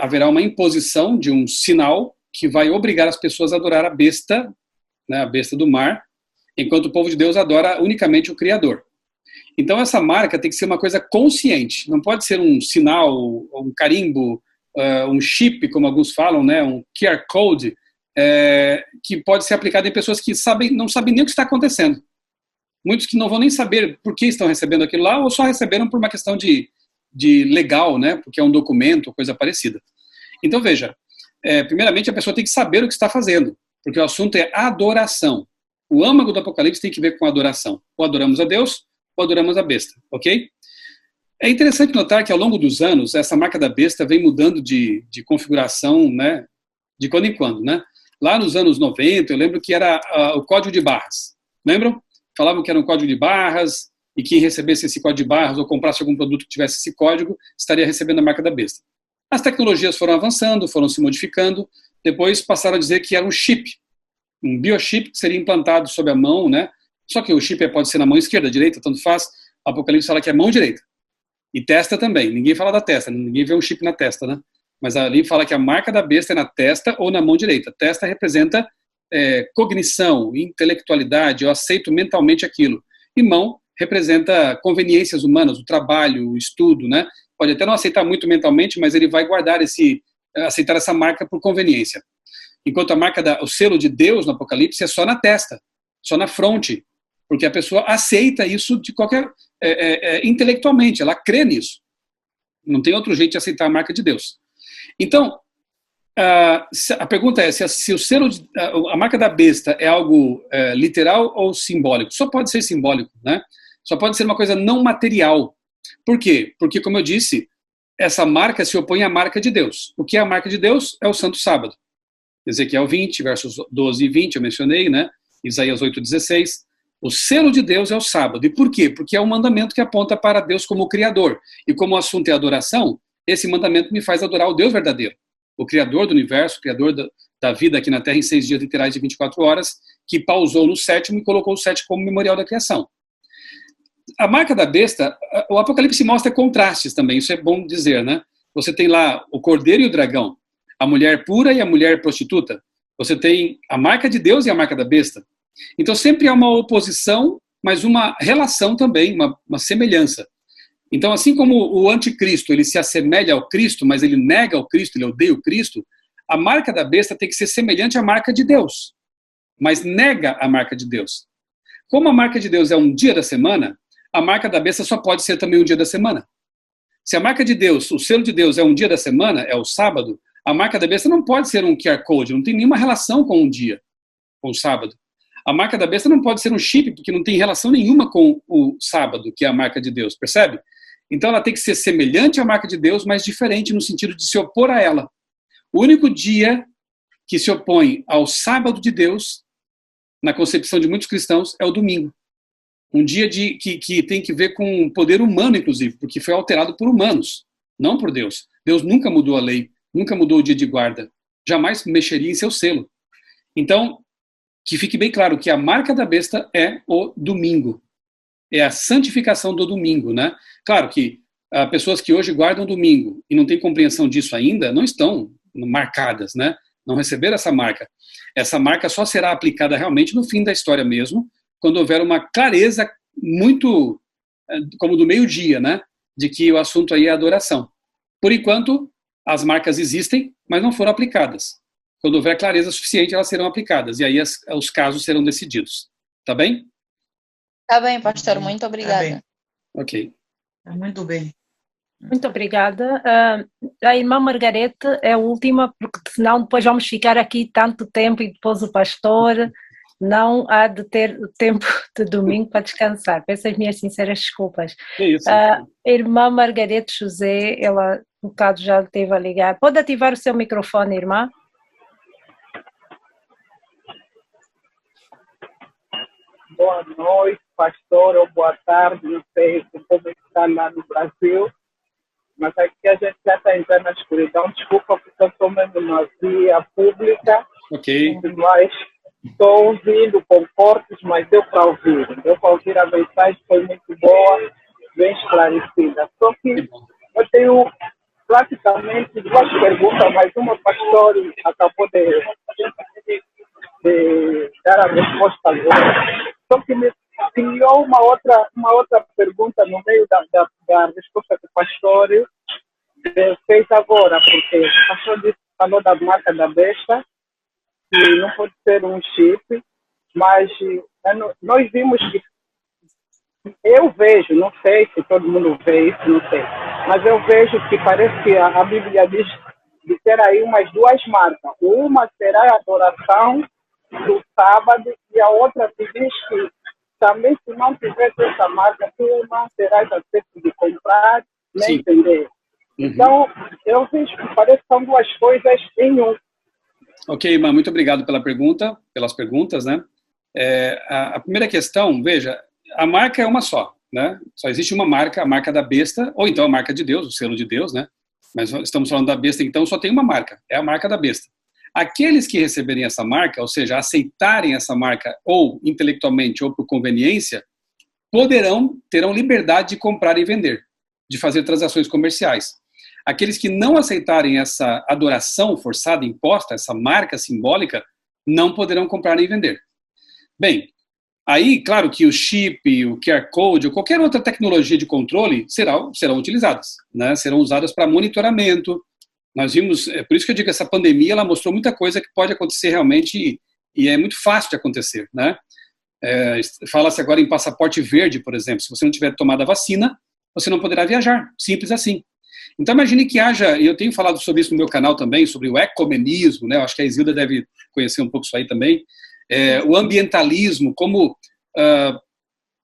Haverá uma imposição de um sinal que vai obrigar as pessoas a adorar a besta, né, a besta do mar, enquanto o povo de Deus adora unicamente o Criador. Então essa marca tem que ser uma coisa consciente, não pode ser um sinal, um carimbo, um chip, como alguns falam, né, um QR Code, que pode ser aplicado em pessoas que não sabem nem o que está acontecendo. Muitos que não vão nem saber por que estão recebendo aquilo lá, ou só receberam por uma questão de legal, né, porque é um documento ou coisa parecida. Então veja, primeiramente a pessoa tem que saber o que está fazendo, porque o assunto é adoração. O âmago do Apocalipse tem que ver com adoração. Ou adoramos a Deus, ou adoramos a besta, ok? É interessante notar que ao longo dos anos, essa marca da besta vem mudando de configuração, né, de quando em quando, né? Lá nos anos 90, eu lembro que era o código de barras. Lembram? Falavam que era um código de barras e quem recebesse esse código de barras ou comprasse algum produto que tivesse esse código, estaria recebendo a marca da besta. As tecnologias foram avançando, foram se modificando, depois passaram a dizer que era um chip, um biochip que seria implantado sob a mão, né? Só que o chip pode ser na mão esquerda, direita, tanto faz. O Apocalipse fala que é mão direita. E testa também. Ninguém fala da testa, ninguém vê um chip na testa, né? Mas ali fala que a marca da besta é na testa ou na mão direita. Testa representa cognição, intelectualidade, eu aceito mentalmente aquilo. E mão representa conveniências humanas, o trabalho, o estudo, né? Pode até não aceitar muito mentalmente, mas ele vai guardar aceitar essa marca por conveniência. Enquanto a marca o selo de Deus no Apocalipse é só na testa, só na fronte, porque a pessoa aceita isso de intelectualmente, ela crê nisso. Não tem outro jeito de aceitar a marca de Deus. Então, a pergunta é se o selo, a marca da besta é algo literal ou simbólico. Só pode ser simbólico, né? Só pode ser uma coisa não material. Por quê? Porque, como eu disse, essa marca se opõe à marca de Deus. O que é a marca de Deus? É o Santo Sábado. Ezequiel 20, versos 12 e 20, eu mencionei, né? Isaías 8,16. O selo de Deus é o sábado. E por quê? Porque é um mandamento que aponta para Deus como Criador. E como o assunto é adoração, esse mandamento me faz adorar o Deus verdadeiro. O Criador do universo, o Criador da vida aqui na Terra em 6 dias literais de 24 horas, que pausou no 7º e colocou o 7 como memorial da criação. A marca da besta, o Apocalipse mostra contrastes também, isso é bom dizer, né? Você tem lá o cordeiro e o dragão, a mulher pura e a mulher prostituta. Você tem a marca de Deus e a marca da besta. Então sempre há uma oposição, mas uma relação também, uma semelhança. Então, assim como o anticristo, ele se assemelha ao Cristo, mas ele nega o Cristo, ele odeia o Cristo, a marca da besta tem que ser semelhante à marca de Deus. mas nega a marca de Deus. Como a marca de Deus é um dia da semana, a marca da besta só pode ser também um dia da semana. Se a marca de Deus, o selo de Deus é um dia da semana, é o sábado, a marca da besta não pode ser um QR Code, não tem nenhuma relação com um dia, com o sábado. A marca da besta não pode ser um chip, porque não tem relação nenhuma com o sábado, que é a marca de Deus, percebe? Então ela tem que ser semelhante à marca de Deus, mas diferente no sentido de se opor a ela. O único dia que se opõe ao sábado de Deus, na concepção de muitos cristãos, é o domingo. Um dia que tem que ver com o poder humano, inclusive, porque foi alterado por humanos, não por Deus. Deus nunca mudou a lei, nunca mudou o dia de guarda, jamais mexeria em seu selo. Então, que fique bem claro que a marca da besta é o domingo. É a santificação do domingo, né? Claro que pessoas que hoje guardam domingo e não têm compreensão disso ainda, não estão marcadas, né? Não receberam essa marca. Essa marca só será aplicada realmente no fim da história mesmo, quando houver uma clareza muito, como do meio-dia, né? De que o assunto aí é adoração. Por enquanto, as marcas existem, mas não foram aplicadas. Quando houver clareza suficiente, elas serão aplicadas. E aí os casos serão decididos. Tá bem? Tá bem, pastor. Muito obrigada. Tá ok. Muito bem. Muito obrigada. A irmã Margarete é a última, porque senão depois vamos ficar aqui tanto tempo e depois o pastor não há de ter o tempo de domingo para descansar. Peço as minhas sinceras desculpas. É isso. A irmã Margarete José, ela um bocado já esteve a ligar. Pode ativar o seu microfone, irmã? Boa noite, pastor, ou boa tarde, não sei como está lá no Brasil, mas aqui a gente já está entrando na escuridão. Desculpa, porque eu estou mesmo na via pública, Ok. mas estou ouvindo com cortes, mas deu para ouvir. Deu para ouvir, a mensagem foi muito boa, bem esclarecida. Só que eu tenho praticamente duas perguntas, mas uma pastor acabou de dar a resposta agora. Só que me criou uma outra pergunta no meio da resposta que o pastor fez agora, porque o pastor falou da marca da besta, que não pode ser um chip, mas nós vimos que, eu vejo, não sei se todo mundo vê isso, não sei, mas eu vejo que parece que a Bíblia diz de ter aí umas duas marcas. Uma será a adoração do sábado e a outra que diz que também, se não tivesse essa marca, tu não terás acesso de comprar nem vender. Uhum. Então, eu vejo que parece que são duas coisas em um. Ok, irmã, muito obrigado pelas perguntas, né? A primeira questão, veja, a marca é uma só, né? Só existe uma marca, a marca da besta, ou então a marca de Deus, o selo de Deus, né? Mas estamos falando da besta, então só tem uma marca, é a marca da besta. Aqueles que receberem essa marca, ou seja, aceitarem essa marca ou intelectualmente ou por conveniência, terão liberdade de comprar e vender, de fazer transações comerciais. Aqueles que não aceitarem essa adoração forçada, imposta, essa marca simbólica, não poderão comprar nem vender. Bem, aí, claro que o chip, o QR Code ou qualquer outra tecnologia de controle serão utilizadas, né? Serão usadas para monitoramento. Nós vimos, por isso que eu digo que essa pandemia ela mostrou muita coisa que pode acontecer realmente e é muito fácil de acontecer, né? Fala-se agora em passaporte verde, por exemplo. Se você não tiver tomado a vacina, você não poderá viajar. Simples assim. Então imagine que haja, e eu tenho falado sobre isso no meu canal também, sobre o ecumenismo, né? Eu acho que a Isilda deve conhecer um pouco isso aí também. O ambientalismo, como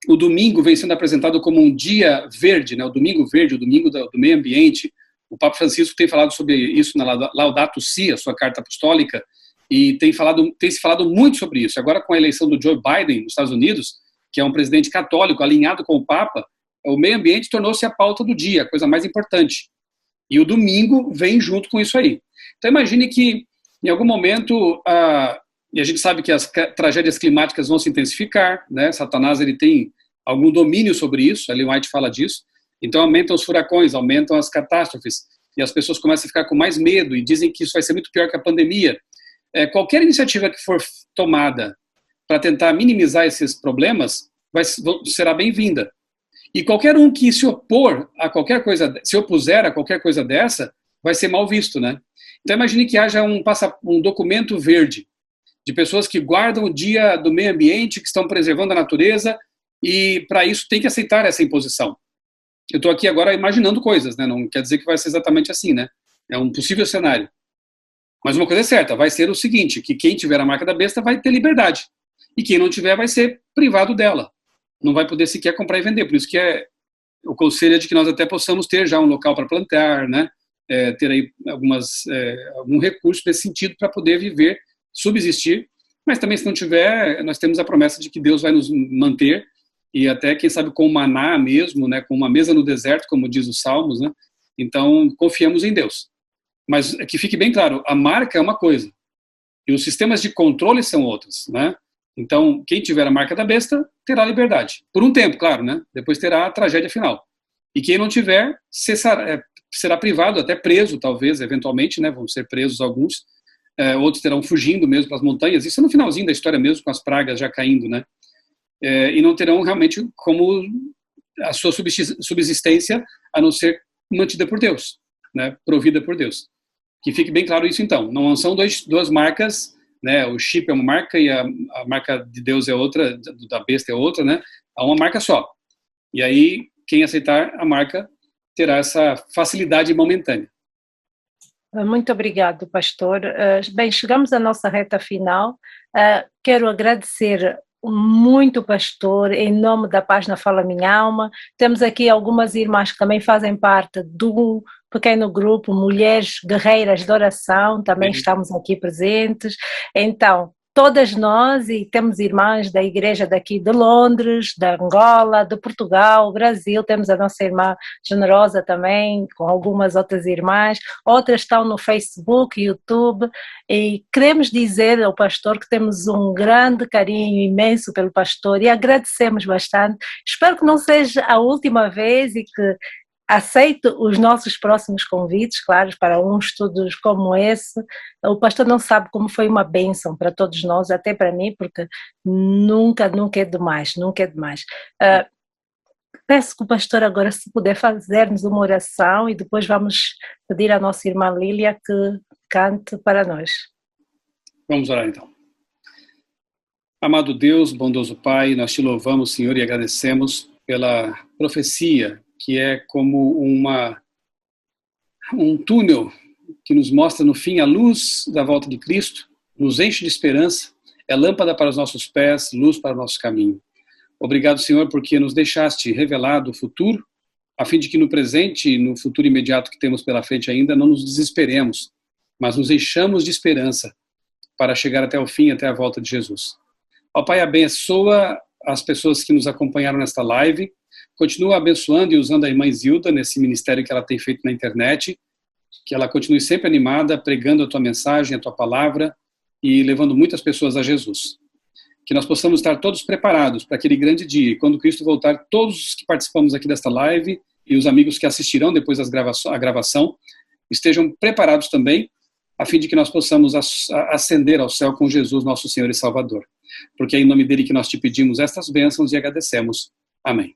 o domingo vem sendo apresentado como um dia verde, né? O domingo verde, o domingo do meio ambiente. O Papa Francisco tem falado sobre isso na Laudato Si, a sua carta apostólica, e tem se falado muito sobre isso. Agora, com a eleição do Joe Biden nos Estados Unidos, que é um presidente católico alinhado com o Papa, o meio ambiente tornou-se a pauta do dia, a coisa mais importante. E o domingo vem junto com isso aí. Então, imagine que, em algum momento, e a gente sabe que as tragédias climáticas vão se intensificar, né? Satanás ele tem algum domínio sobre isso, Ellen White fala disso. Então aumentam os furacões, aumentam as catástrofes, e as pessoas começam a ficar com mais medo e dizem que isso vai ser muito pior que a pandemia. Qualquer iniciativa que for tomada para tentar minimizar esses problemas será bem-vinda. E qualquer um que se opuser a qualquer coisa dessa, vai ser mal visto, né? Então imagine que haja um documento verde, de pessoas que guardam o dia do meio ambiente, que estão preservando a natureza, e para isso tem que aceitar essa imposição. Eu estou aqui agora imaginando coisas, né? Não quer dizer que vai ser exatamente assim, né? É um possível cenário. Mas uma coisa é certa, vai ser o seguinte, que quem tiver a marca da besta vai ter liberdade, e quem não tiver vai ser privado dela. Não vai poder sequer comprar e vender. Por isso que o conselho é de que nós até possamos ter já um local para plantar, né? Ter aí algum recurso nesse sentido para poder viver, subsistir. Mas também, se não tiver, nós temos a promessa de que Deus vai nos manter, e até, quem sabe, com maná mesmo, né? Com uma mesa no deserto, como diz os Salmos, né? Então, confiamos em Deus. Mas que fique bem claro, a marca é uma coisa, e os sistemas de controle são outros, né? Então, quem tiver a marca da besta terá liberdade. Por um tempo, claro, né? Depois terá a tragédia final. E quem não tiver, será privado, até preso, talvez, eventualmente, né? Vão ser presos alguns. Outros terão fugindo mesmo para as montanhas. Isso é no finalzinho da história mesmo, com as pragas já caindo, né? E não terão realmente como a sua subsistência, a não ser mantida por Deus, né? Provida por Deus. Que fique bem claro isso, então. Não são duas marcas, né? O chip é uma marca e a marca de Deus é outra, da besta é outra, né? Há uma marca só. E aí, quem aceitar a marca terá essa facilidade momentânea. Muito obrigado, pastor. Bem, chegamos à nossa reta final. Quero agradecer muito, pastor, em nome da página Fala Minha Alma. Temos aqui algumas irmãs que também fazem parte do pequeno grupo Mulheres Guerreiras de Oração, também estamos aqui presentes. Então, todas nós, e temos irmãs da igreja daqui de Londres, da Angola, de Portugal, Brasil, temos a nossa irmã Generosa também, com algumas outras irmãs, outras estão no Facebook, YouTube, e queremos dizer ao pastor que temos um grande carinho imenso pelo pastor e agradecemos bastante. Espero que não seja a última vez e que aceite os nossos próximos convites, claro, para uns estudos como esse. O pastor não sabe como foi uma bênção para todos nós, até para mim, porque nunca é demais, nunca é demais. Peço que o pastor agora, se puder, fazer-nos uma oração e depois vamos pedir à nossa irmã Lília que cante para nós. Vamos orar então. Amado Deus, bondoso Pai, nós te louvamos, Senhor, e agradecemos pela profecia, que é como um túnel que nos mostra no fim a luz da volta de Cristo, nos enche de esperança, é lâmpada para os nossos pés, luz para o nosso caminho. Obrigado, Senhor, porque nos deixaste revelado o futuro, a fim de que no presente e no futuro imediato que temos pela frente ainda não nos desesperemos, mas nos enchamos de esperança para chegar até o fim, até a volta de Jesus. Ó Pai, abençoa as pessoas que nos acompanharam nesta live, continua abençoando e usando a irmã Zilda nesse ministério que ela tem feito na internet, que ela continue sempre animada, pregando a tua mensagem, a tua palavra e levando muitas pessoas a Jesus. Que nós possamos estar todos preparados para aquele grande dia, e quando Cristo voltar, todos os que participamos aqui desta live e os amigos que assistirão depois a gravação, estejam preparados também, a fim de que nós possamos ascender ao céu com Jesus, nosso Senhor e Salvador. Porque é em nome dele que nós te pedimos estas bênçãos e agradecemos. Amém.